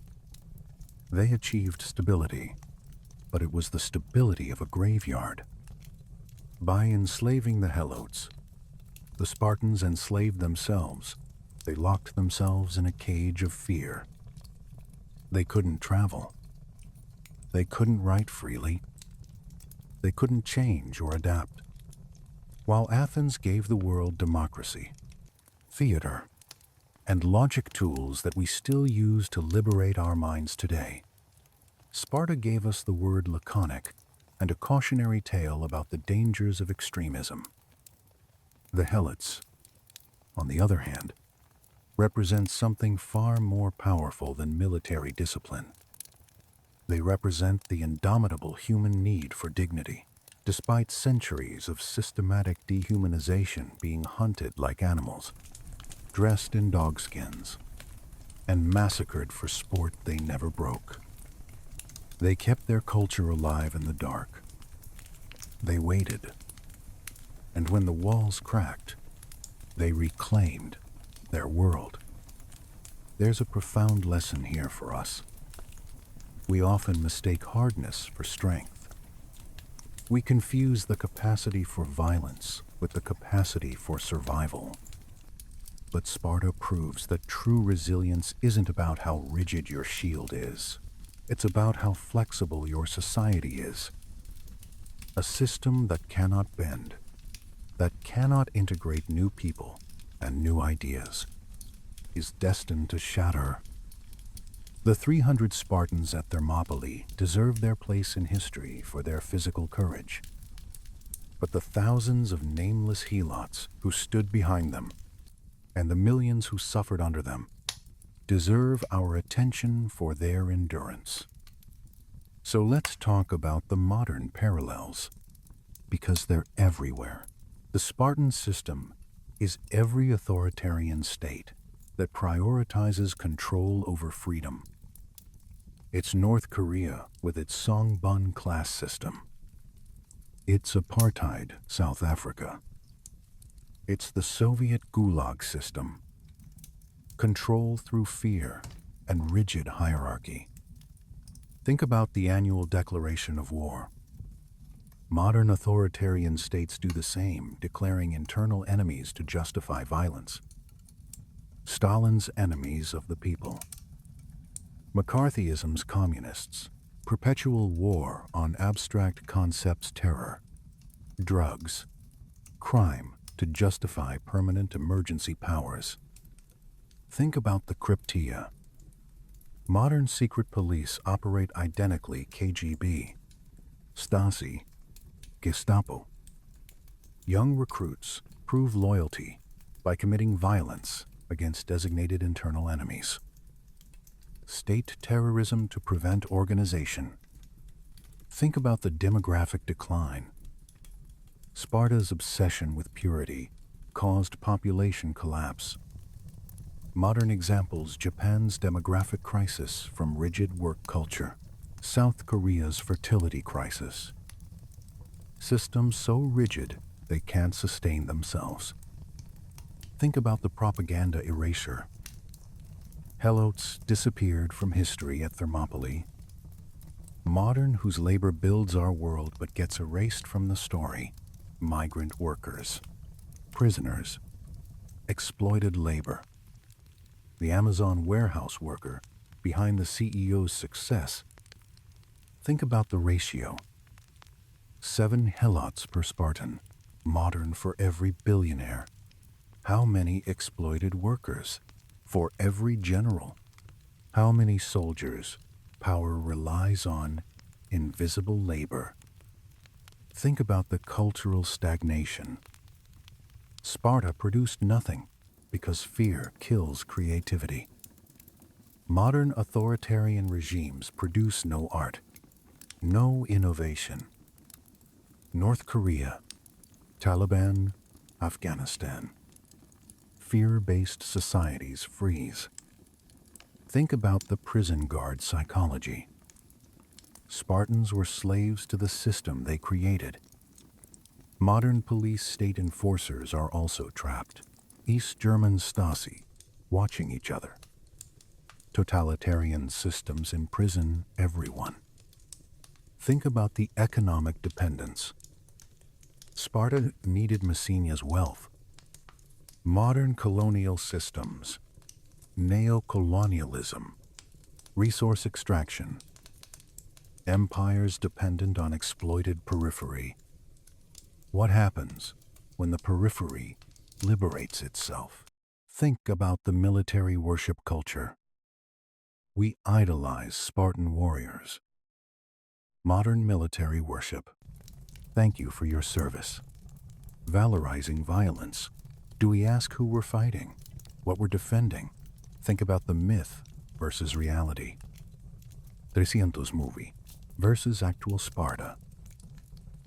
[SPEAKER 1] They achieved stability, but it was the stability of a graveyard. By enslaving the Helots, the Spartans enslaved themselves. They locked themselves in a cage of fear. They couldn't travel. They couldn't write freely. They couldn't change or adapt. While Athens gave the world democracy, theater, and logic tools that we still use to liberate our minds today, Sparta gave us the word laconic and a cautionary tale about the dangers of extremism. The Helots, on the other hand, represent something far more powerful than military discipline. They represent the indomitable human need for dignity. Despite centuries of systematic dehumanization, being hunted like animals, dressed in dogskins, and massacred for sport they never broke. They kept their culture alive in the dark. They waited. And when the walls cracked, they reclaimed their world. There's a profound lesson here for us. We often mistake hardness for strength. We confuse the capacity for violence with the capacity for survival. But Sparta proves that true resilience isn't about how rigid your shield is. It's about how flexible your society is. A system that cannot bend, that cannot integrate new people and new ideas, is destined to shatter. The 300 Spartans at Thermopylae deserve their place in history for their physical courage. But the thousands of nameless Helots who stood behind them, and the millions who suffered under them, deserve our attention for their endurance. So let's talk about the modern parallels, because they're everywhere. The Spartan system is every authoritarian state that prioritizes control over freedom. It's North Korea with its Songbun class system. It's apartheid South Africa. It's the Soviet Gulag system. Control through fear and rigid hierarchy. Think about the annual declaration of war. Modern authoritarian states do the same, declaring internal enemies to justify violence. Stalin's enemies of the people. McCarthyism's communists. Perpetual war on abstract concepts, terror, drugs, crime to justify permanent emergency powers. Think about the Krypteia. Modern secret police operate identically: KGB, Stasi, Gestapo. Young recruits prove loyalty by committing violence against designated internal enemies. State terrorism to prevent organization. Think about the demographic decline. Sparta's obsession with purity caused population collapse. Modern examples: Japan's demographic crisis from rigid work culture, South Korea's fertility crisis. Systems so rigid they can't sustain themselves. Think about the propaganda erasure. Helots disappeared from history at Thermopylae. Modern, whose labor builds our world but gets erased from the story. Migrant workers, prisoners, exploited labor. The Amazon warehouse worker behind the CEO's success. Think about the ratio. 7 Helots per Spartan, modern for every billionaire. How many exploited workers for every general? How many soldiers power relies on invisible labor. Think about the cultural stagnation. Sparta produced nothing because fear kills creativity. Modern authoritarian regimes produce no art, no innovation. North Korea, Taliban, Afghanistan. Fear-based societies freeze. Think about the prison guard psychology. Spartans were slaves to the system they created. Modern police state enforcers are also trapped. East German Stasi, watching each other. Totalitarian systems imprison everyone. Think about the economic dependence. Sparta needed Messenia's wealth. Modern colonial systems, neocolonialism, resource extraction, empires dependent on exploited periphery. What happens when the periphery liberates itself? Think about the military worship culture. We idolize Spartan warriors. Modern military worship. Thank you for your service. Valorizing violence. Do we ask who we're fighting? What we're defending? Think about the myth versus reality. 300 movie versus actual Sparta.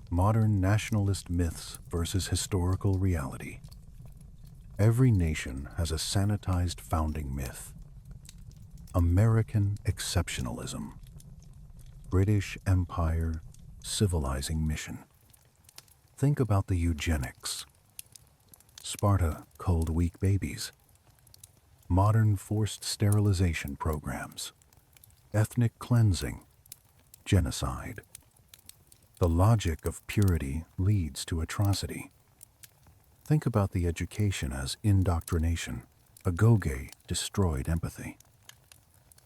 [SPEAKER 1] Modern nationalist myths versus historical reality. Every nation has a sanitized founding myth. American exceptionalism. British Empire civilizing mission. Think about the eugenics. Sparta culled weak babies. Modern forced sterilization programs. Ethnic cleansing. Genocide. The logic of purity leads to atrocity. Think about the education as indoctrination. Agoge destroyed empathy.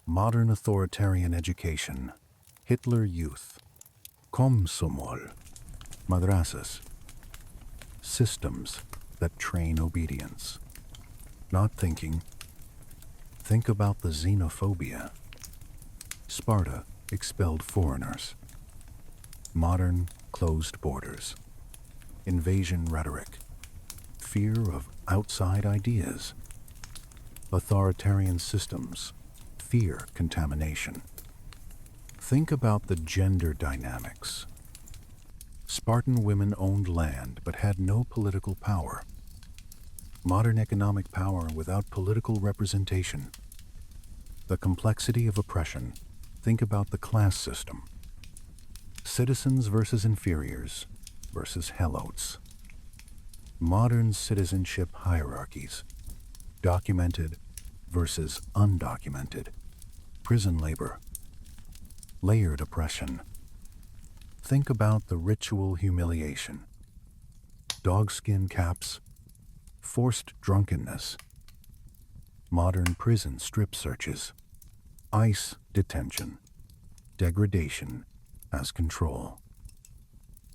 [SPEAKER 1] Modern authoritarian education. Hitler Youth. Komsomol. Madrasas. Systems that train obedience. Not thinking. Think about the xenophobia. Sparta expelled foreigners. Modern closed borders. Invasion rhetoric. Fear of outside ideas. Authoritarian systems. Fear contamination. Think about the gender dynamics. Spartan women owned land but had no political power. Modern economic power without political representation. The complexity of oppression. Think about the class system. Citizens versus inferiors versus helots. Modern citizenship hierarchies. Documented versus undocumented. Prison labor. Layered oppression. Think about the ritual humiliation. Dogskin caps. Forced drunkenness. Modern prison strip searches. ICE detention. Degradation as control.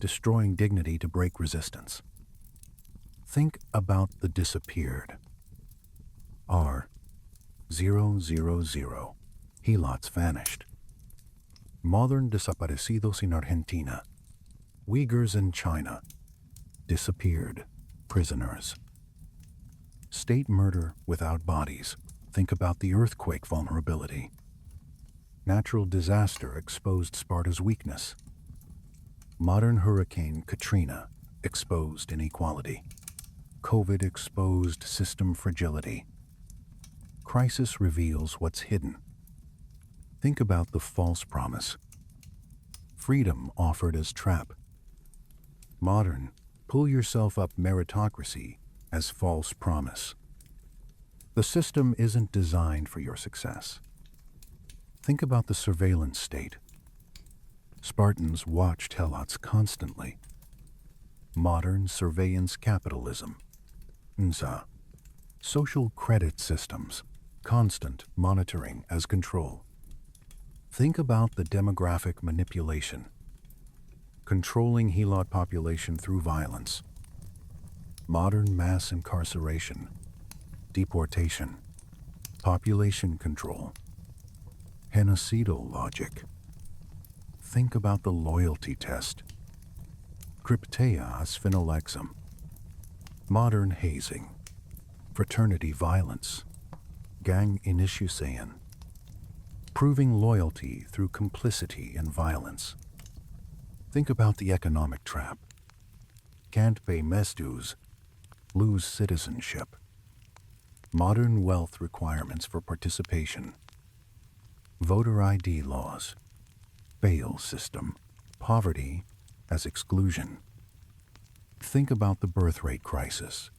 [SPEAKER 1] Destroying dignity to break resistance. Think about the disappeared. R000. Helots vanished. Modern desaparecidos in Argentina. Uyghurs in China. Disappeared. Prisoners. State murder without bodies. Think about the earthquake vulnerability. Natural disaster exposed Sparta's weakness. Modern Hurricane Katrina exposed inequality. COVID exposed system fragility. Crisis reveals what's hidden. Think about the false promise. Freedom offered as trap. Modern, pull yourself up meritocracy as false promise. The system isn't designed for your success. Think about the surveillance state. Spartans watched Helots constantly. Modern surveillance capitalism. Nza. Social credit systems. Constant monitoring as control. Think about the demographic manipulation. Controlling Helot population through violence. Modern mass incarceration. Deportation. Population control. Genocidal logic. Think about the loyalty test. Krypteia sphinolexum. Modern hazing. Fraternity violence. Gang initiation. Proving loyalty through complicity in violence. Think about the economic trap. Can't pay mess dues, lose citizenship. Modern wealth requirements for participation. Voter ID laws. Bail system. Poverty as exclusion. Think about the birth rate crisis.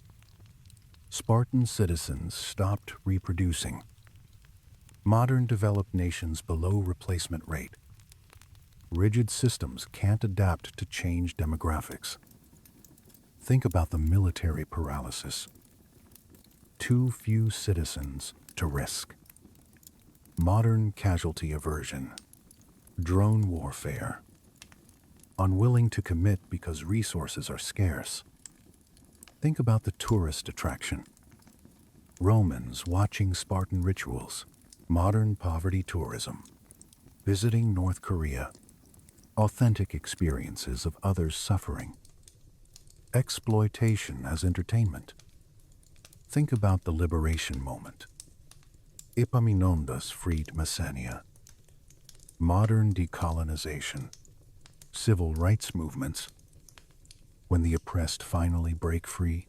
[SPEAKER 1] Spartan citizens stopped reproducing. Modern developed nations below replacement rate. Rigid systems can't adapt to changed demographics. Think about the military paralysis. Too few citizens to risk. Modern casualty aversion. Drone warfare. Unwilling to commit because resources are scarce. Think about the tourist attraction. Romans watching Spartan rituals. Modern poverty tourism. Visiting North Korea. Authentic experiences of others' suffering. Exploitation as entertainment. Think about the liberation moment. Epaminondas freed Messenia. Modern decolonization. Civil rights movements. When the oppressed finally break free.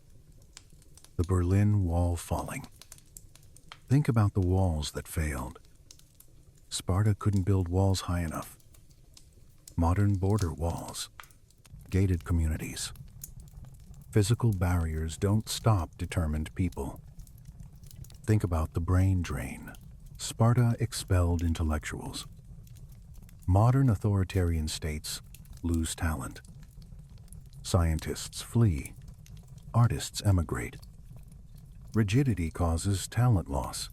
[SPEAKER 1] The Berlin Wall falling. Think about the walls that failed. Sparta couldn't build walls high enough. Modern border walls. Gated communities. Physical barriers don't stop determined people. Think about the brain drain. Sparta expelled intellectuals. Modern authoritarian states lose talent. Scientists flee. Artists emigrate. Rigidity causes talent loss.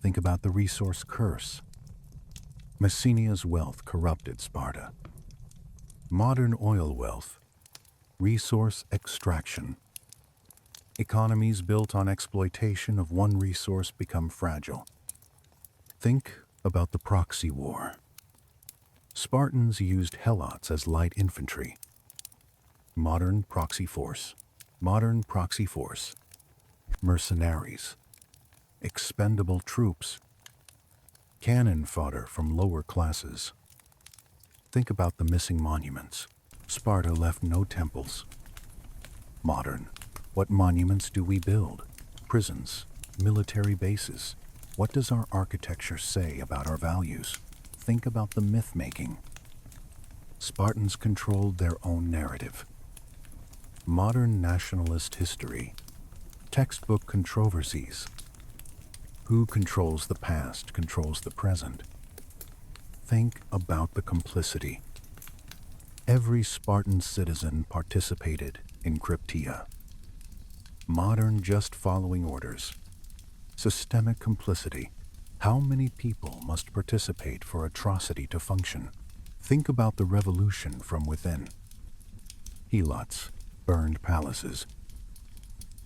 [SPEAKER 1] Think about the resource curse. Messenia's wealth corrupted Sparta. Modern oil wealth. Resource extraction. Economies built on exploitation of one resource become fragile. Think about the proxy war. Spartans used Helots as light infantry. Modern proxy force. Modern proxy force. Mercenaries. Expendable troops. Cannon fodder from lower classes. Think about the missing monuments. Sparta left no temples. Modern. What monuments do we build? Prisons, military bases. What does our architecture say about our values? Think about the myth-making. Spartans controlled their own narrative. Modern nationalist history. Textbook controversies. Who controls the past controls the present. Think about the complicity. Every Spartan citizen participated in Krypteia. Modern just following orders. Systemic complicity. How many people must participate for atrocity to function? Think about the revolution from within. Helots, burned palaces.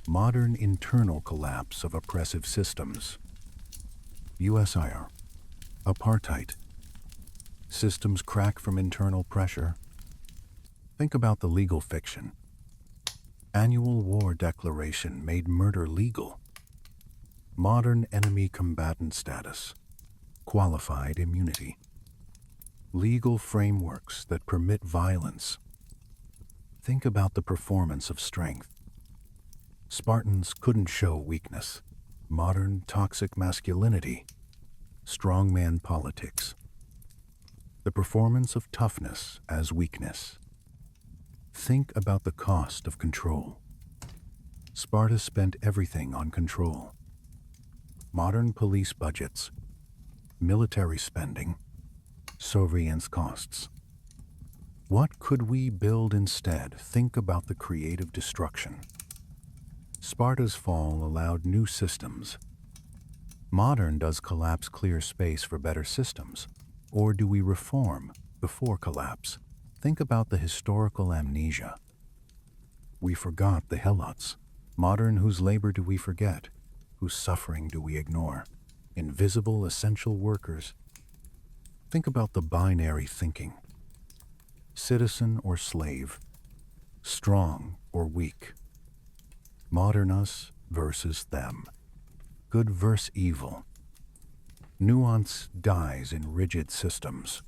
[SPEAKER 1] Modern internal collapse of oppressive systems. USIR, apartheid. Systems crack from internal pressure. Think about the legal fiction. Annual war declaration made murder legal. Modern enemy combatant status. Qualified immunity. Legal frameworks that permit violence. Think about the performance of strength. Spartans couldn't show weakness. Modern toxic masculinity. Strongman politics. The performance of toughness as weakness. Think about the cost of control. Sparta spent everything on control. Modern police budgets, military spending, surveillance costs. What could we build instead? Think about the creative destruction. Sparta's fall allowed new systems. Modern does collapse clear space for better systems, or do we reform before collapse? Think about the historical amnesia. We forgot the Helots. Modern, whose labor do we forget? Whose suffering do we ignore? Invisible essential workers. Think about the binary thinking. Citizen or slave, strong or weak, modern us versus them, good versus evil. Nuance dies in rigid systems.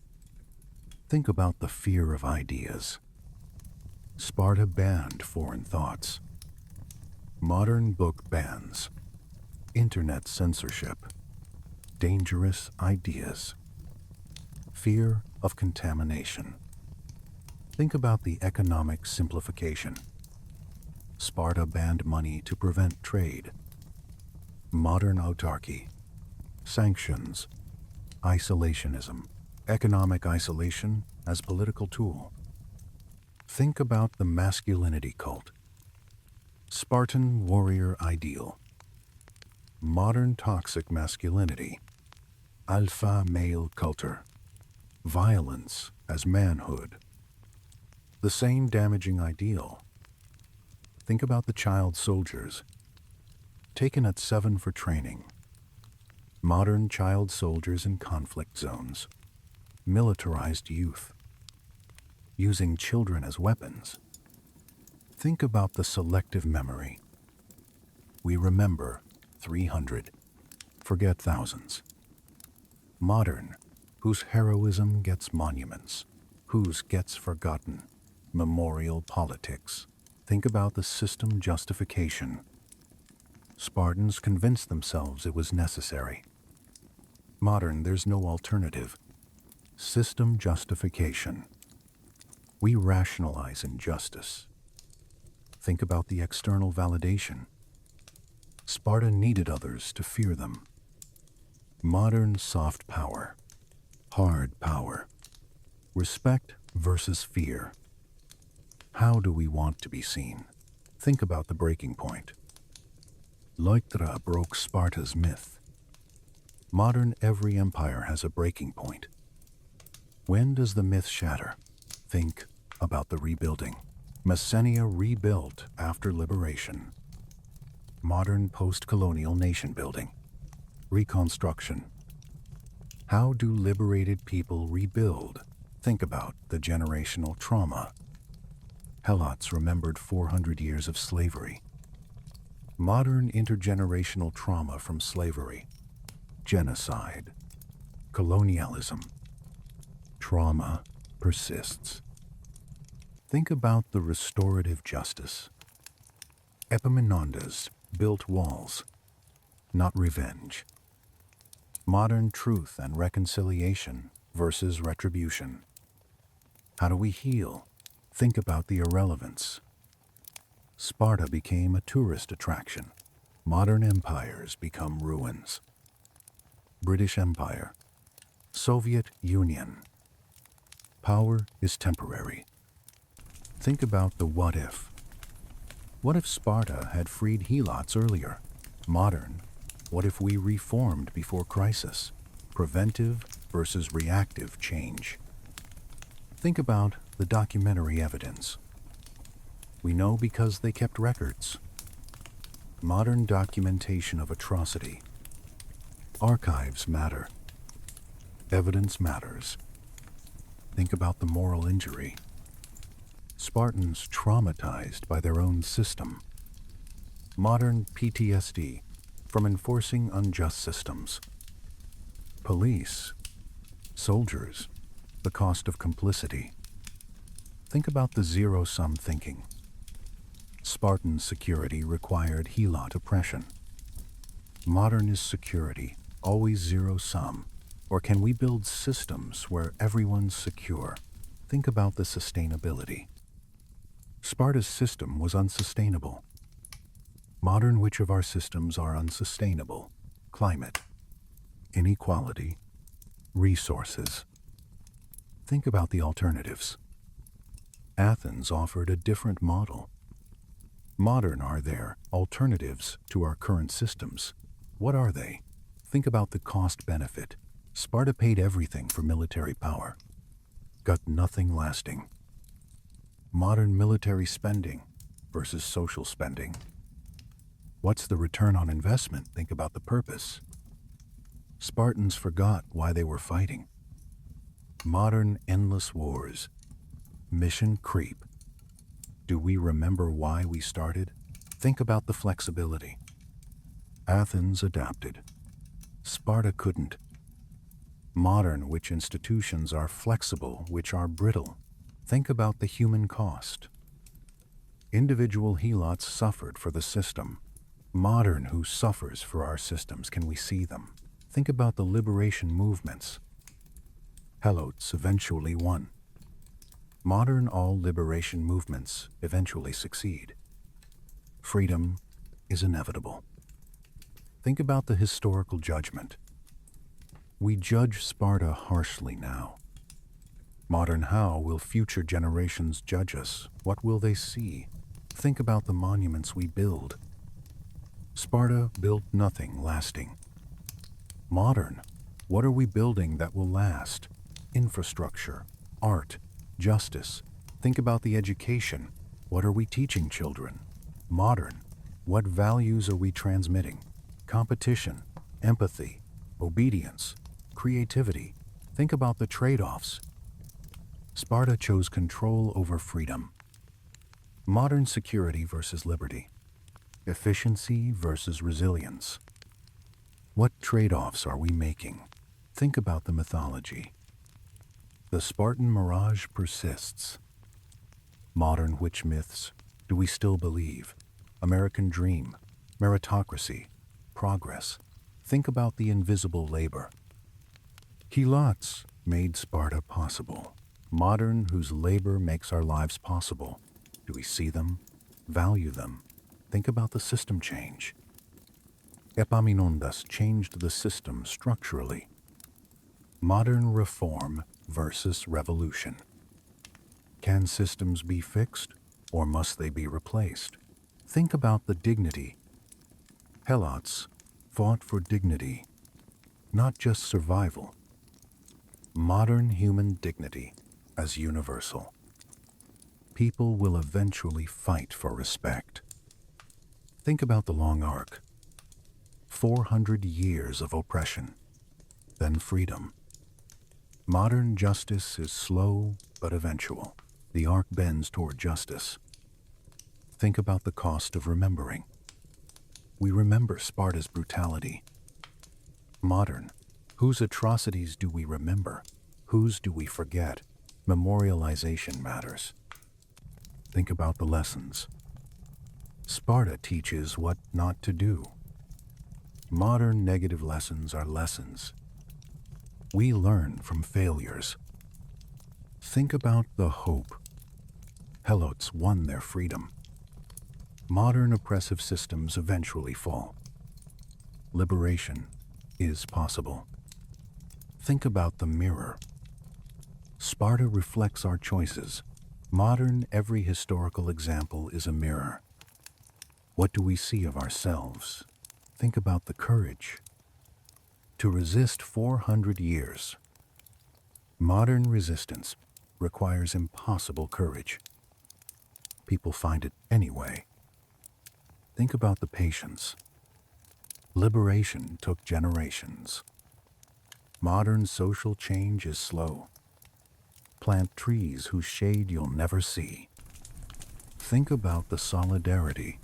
[SPEAKER 1] Think about the fear of ideas. Sparta banned foreign thoughts. Modern book bans, internet censorship, dangerous ideas, fear of contamination. Think about the economic simplification. Sparta banned money to prevent trade. Modern autarky, sanctions, isolationism, economic isolation as political tool. Think about the masculinity cult. Spartan warrior ideal. Modern toxic masculinity. Alpha male culture. Violence as manhood. The same damaging ideal. Think about the child soldiers. Taken at 7 for training. Modern child soldiers in conflict zones. Militarized youth. Using children as weapons. Think about the selective memory. We remember 300, forget thousands. Modern, whose heroism gets monuments, whose gets forgotten. Memorial politics. Think about the system justification. Spartans convinced themselves it was necessary. Modern, there's no alternative. System justification. We rationalize injustice. Think about the external validation. Sparta needed others to fear them. Modern soft power. Hard power. Respect versus fear. How do we want to be seen? Think about the breaking point. Leuctra broke Sparta's myth. Modern every empire has a breaking point. When does the myth shatter? Think about the rebuilding. Messenia rebuilt after liberation. Modern post-colonial nation building. Reconstruction. How do liberated people rebuild? Think about the generational trauma. Helots remembered 400 years of slavery. Modern intergenerational trauma from slavery. Genocide. Colonialism. Trauma persists. Think about the restorative justice. Epaminondas built walls, not revenge. Modern truth and reconciliation versus retribution. How do we heal? Think about the irrelevance. Sparta became a tourist attraction. Modern empires become ruins. British Empire. Soviet Union. Power is temporary. Think about the what if. What if Sparta had freed Helots earlier? Modern, what if we reformed before crisis? Preventive versus reactive change. Think about the documentary evidence. We know because they kept records. Modern documentation of atrocity. Archives matter. Evidence matters. Think about the moral injury. Spartans traumatized by their own system. Modern PTSD from enforcing unjust systems. Police, soldiers, the cost of complicity. Think about the zero-sum thinking. Spartan security required Helot oppression. Modern is security, always zero-sum. Or can we build systems where everyone's secure? Think about the sustainability. Sparta's system was unsustainable. Modern, which of our systems are unsustainable? Climate, inequality, resources. Think about the alternatives. Athens offered a different model. Modern, are there alternatives to our current systems? What are they? Think about the cost-benefit. Sparta paid everything for military power. Got nothing lasting. Modern military spending versus social spending. What's the return on investment? Think about the purpose. Spartans forgot why they were fighting. Modern endless wars. Mission creep. Do we remember why we started? Think about the flexibility. Athens adapted. Sparta couldn't. Modern, which institutions are flexible, which are brittle. Think about the human cost. Individual helots suffered for the system. Modern, who suffers for our systems, can we see them? Think about the liberation movements. Helots eventually won. Modern, all liberation movements eventually succeed. Freedom is inevitable. Think about the historical judgment. We judge Sparta harshly now. Modern, how will future generations judge us? What will they see? Think about the monuments we build. Sparta built nothing lasting. Modern, what are we building that will last? Infrastructure, art, justice. Think about the education. What are we teaching children? Modern, what values are we transmitting? Competition, empathy, obedience, creativity. Think about the trade-offs. Sparta chose control over freedom. Modern security versus liberty. Efficiency versus resilience. What trade-offs are we making? Think about the mythology. The Spartan mirage persists. Modern, which myths do we still believe? American dream, meritocracy, progress. Think about the invisible labor. Helots made Sparta possible. Modern, whose labor makes our lives possible. Do we see them? Value them? Think about the system change. Epaminondas changed the system structurally. Modern reform versus revolution. Can systems be fixed, or must they be replaced? Think about the dignity. Helots fought for dignity, not just survival. Modern human dignity as universal. People will eventually fight for respect. Think about the long arc. 400 years of oppression, then freedom. Modern justice is slow but eventual. The arc bends toward justice. Think about the cost of remembering. We remember Sparta's brutality. Modern, whose atrocities do we remember? Whose do we forget? Memorialization matters. Think about the lessons. Sparta teaches what not to do. Modern negative lessons are lessons. We learn from failures. Think about the hope. Helots won their freedom. Modern oppressive systems eventually fall. Liberation is possible. Think about the mirror. Sparta reflects our choices. Modern, every historical example is a mirror. What do we see of ourselves? Think about the courage. To resist 400 years. Modern resistance requires impossible courage. People find it anyway. Think about the patience. Liberation took generations. Modern social change is slow. Plant trees whose shade you'll never see. Think about the solidarity.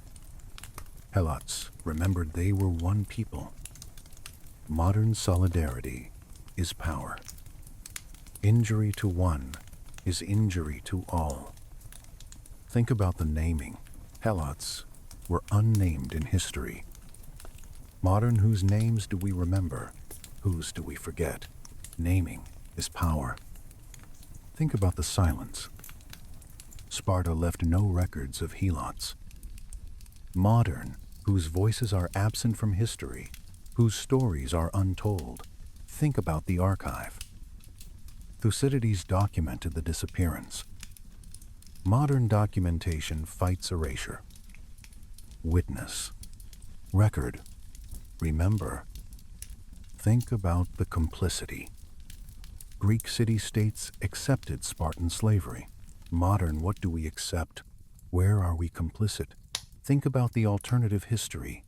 [SPEAKER 1] Helots remembered they were one people. Modern solidarity is power. Injury to one is injury to all. Think about the naming. Helots were unnamed in history. Modern, whose names do we remember? Whose do we forget? Naming is power. Think about the silence. Sparta left no records of Helots. Modern, whose voices are absent from history, whose stories are untold. Think about the archive. Thucydides documented the disappearance. Modern documentation fights erasure. Witness. Record. Remember. Think about the complicity. Greek city-states accepted Spartan slavery. Modern, what do we accept? Where are we complicit? Think about the alternative history.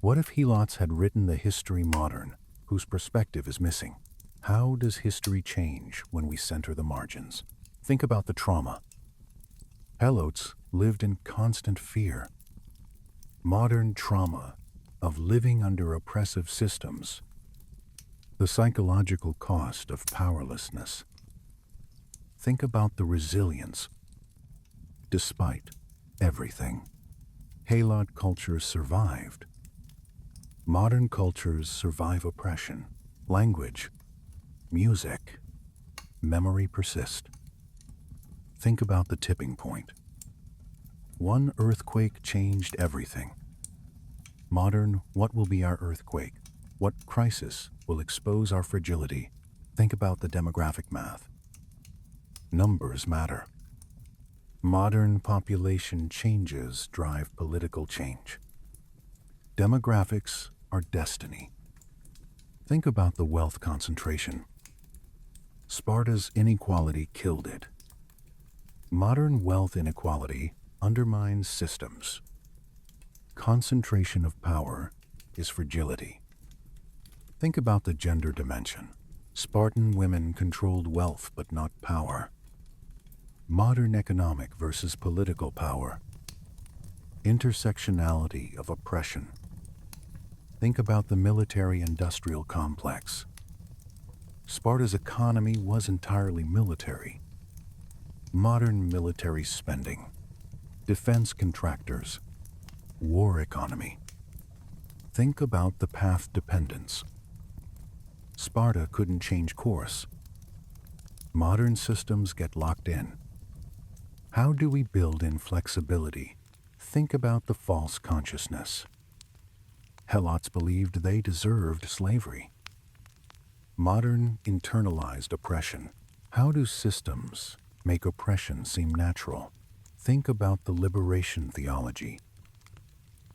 [SPEAKER 1] What if Helots had written the history modern, whose perspective is missing? How does history change when we center the margins? Think about the trauma. Helots lived in constant fear. Modern trauma of living under oppressive systems. The psychological cost of powerlessness. Think about the resilience. Despite everything, Helot cultures survived. Modern cultures survive oppression. Language, music, memory persist. Think about the tipping point. One earthquake changed everything. Modern, what will be our earthquake? What crisis will expose our fragility? Think about the demographic math. Numbers matter. Modern population changes drive political change. Demographics are destiny. Think about the wealth concentration. Sparta's inequality killed it. Modern wealth inequality undermines systems. Concentration of power is fragility. Think about the gender dimension. Spartan women controlled wealth but not power. Modern economic versus political power. Intersectionality of oppression. Think about the military-industrial complex. Sparta's economy was entirely military. Modern military spending. Defense contractors. War economy. Think about the path dependence. Sparta couldn't change course. Modern systems get locked in. How do we build in flexibility? Think about the false consciousness. Helots believed they deserved slavery. Modern internalized oppression. How do systems make oppression seem natural? Think about the liberation theology.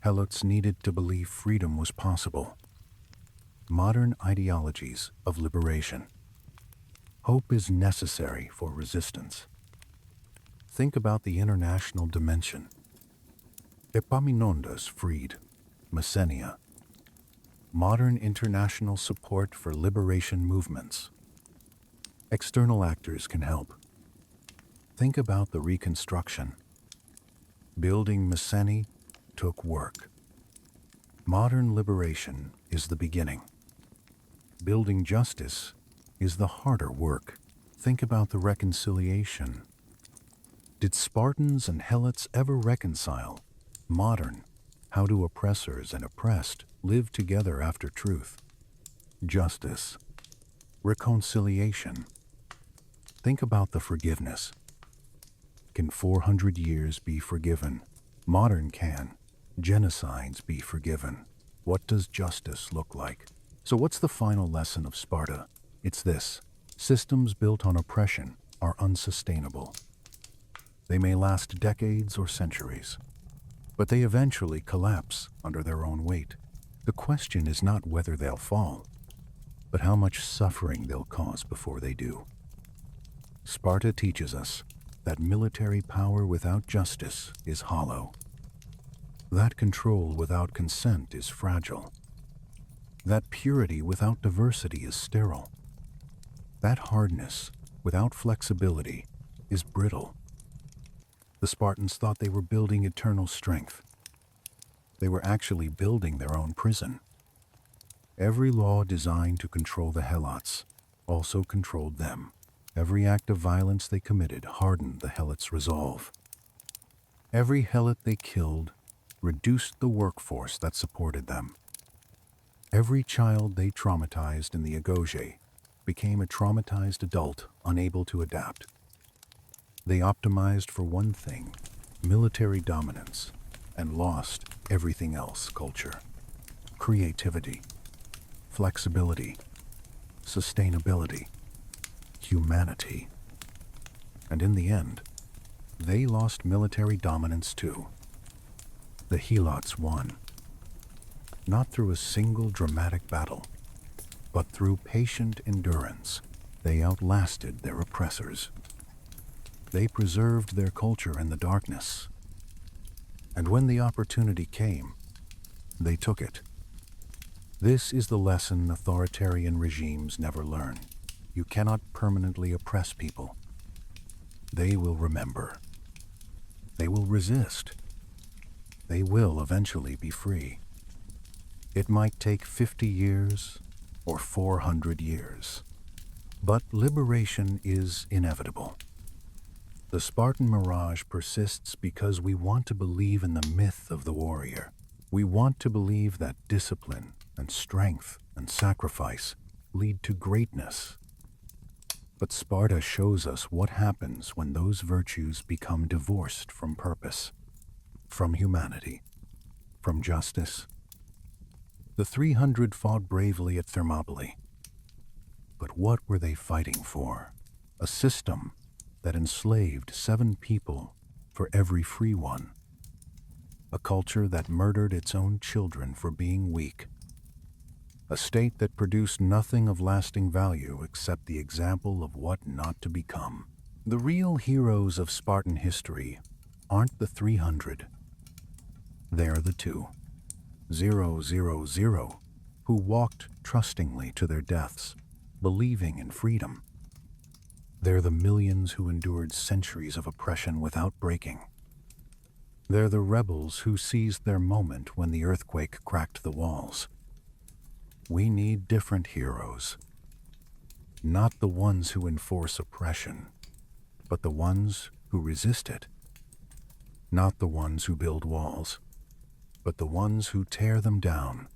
[SPEAKER 1] Helots needed to believe freedom was possible. Modern ideologies of liberation. Hope is necessary for resistance. Think about the international dimension. Epaminondas freed Messenia. Modern international support for liberation movements. External actors can help. Think about the reconstruction. Building Messene took work. Modern liberation is the beginning. Building justice is the harder work. Think about the reconciliation. Did Spartans and Helots ever reconcile? Modern, how do oppressors and oppressed live together after truth? Justice. Reconciliation. Think about the forgiveness. Can 400 years be forgiven? Modern can. Genocides be forgiven? What does justice look like? So what's the final lesson of Sparta? It's this. Systems built on oppression are unsustainable. They may last decades or centuries, but they eventually collapse under their own weight. The question is not whether they'll fall, but how much suffering they'll cause before they do. Sparta teaches us that military power without justice is hollow. That control without consent is fragile. That purity without diversity is sterile. That hardness without flexibility is brittle. The Spartans thought they were building eternal strength. They were actually building their own prison. Every law designed to control the Helots also controlled them. Every act of violence they committed hardened the Helots' resolve. Every Helot they killed reduced the workforce that supported them. Every child they traumatized in the Agoge became a traumatized adult unable to adapt. They optimized for one thing, military dominance, and lost everything else: culture, creativity, flexibility, sustainability, humanity. And in the end, they lost military dominance too. The Helots won, not through a single dramatic battle, but through patient endurance. They outlasted their oppressors. They preserved their culture in the darkness. And when the opportunity came, they took it. This is the lesson authoritarian regimes never learn. You cannot permanently oppress people. They will remember. They will resist. They will eventually be free. It might take 50 years or 400 years. But liberation is inevitable. The Spartan mirage persists because we want to believe in the myth of the warrior. We want to believe that discipline and strength and sacrifice lead to greatness. But Sparta shows us what happens when those virtues become divorced from purpose, from humanity, from justice. The 300 fought bravely at Thermopylae. But what were they fighting for? A system that enslaved 7 people for every free one. A culture that murdered its own children for being weak. A state that produced nothing of lasting value except the example of what not to become. The real heroes of Spartan history aren't the 300. They're the 2,000, who walked trustingly to their deaths, believing in freedom. They're the millions who endured centuries of oppression without breaking. They're the rebels who seized their moment when the earthquake cracked the walls. We need different heroes. Not the ones who enforce oppression, but the ones who resist it. Not the ones who build walls, but the ones who tear them down.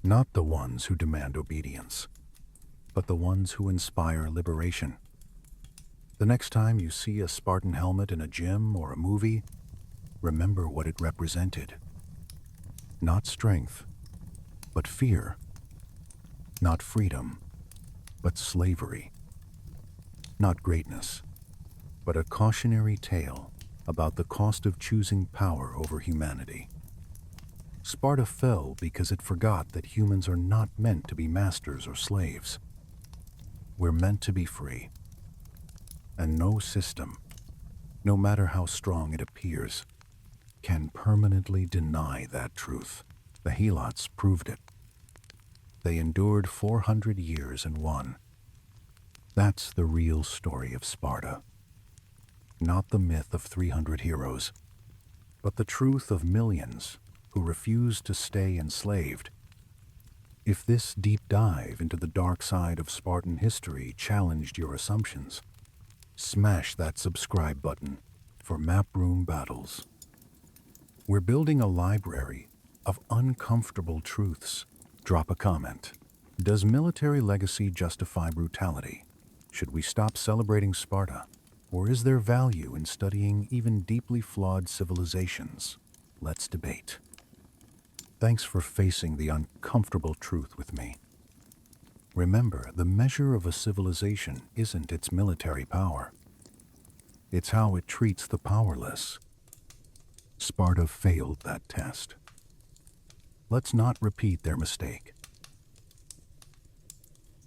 [SPEAKER 1] Not the ones who demand obedience, but the ones who inspire liberation. The next time you see a Spartan helmet in a gym or a movie, remember what it represented. Not strength, but fear. Not freedom, but slavery. Not greatness, but a cautionary tale about the cost of choosing power over humanity. Sparta fell because it forgot that humans are not meant to be masters or slaves. We're meant to be free. And no system, no matter how strong it appears, can permanently deny that truth. The Helots proved it. They endured 400 years and won. That's the real story of Sparta. Not the myth of 300 heroes, but the truth of millions who refused to stay enslaved. If this deep dive into the dark side of Spartan history challenged your assumptions, smash that subscribe button for Maproom Battles. We're building a library of uncomfortable truths. Drop a comment. Does military legacy justify brutality? Should we stop celebrating Sparta? Or is there value in studying even deeply flawed civilizations? Let's debate. Thanks for facing the uncomfortable truth with me. Remember, the measure of a civilization isn't its military power. It's how it treats the powerless. Sparta failed that test. Let's not repeat their mistake.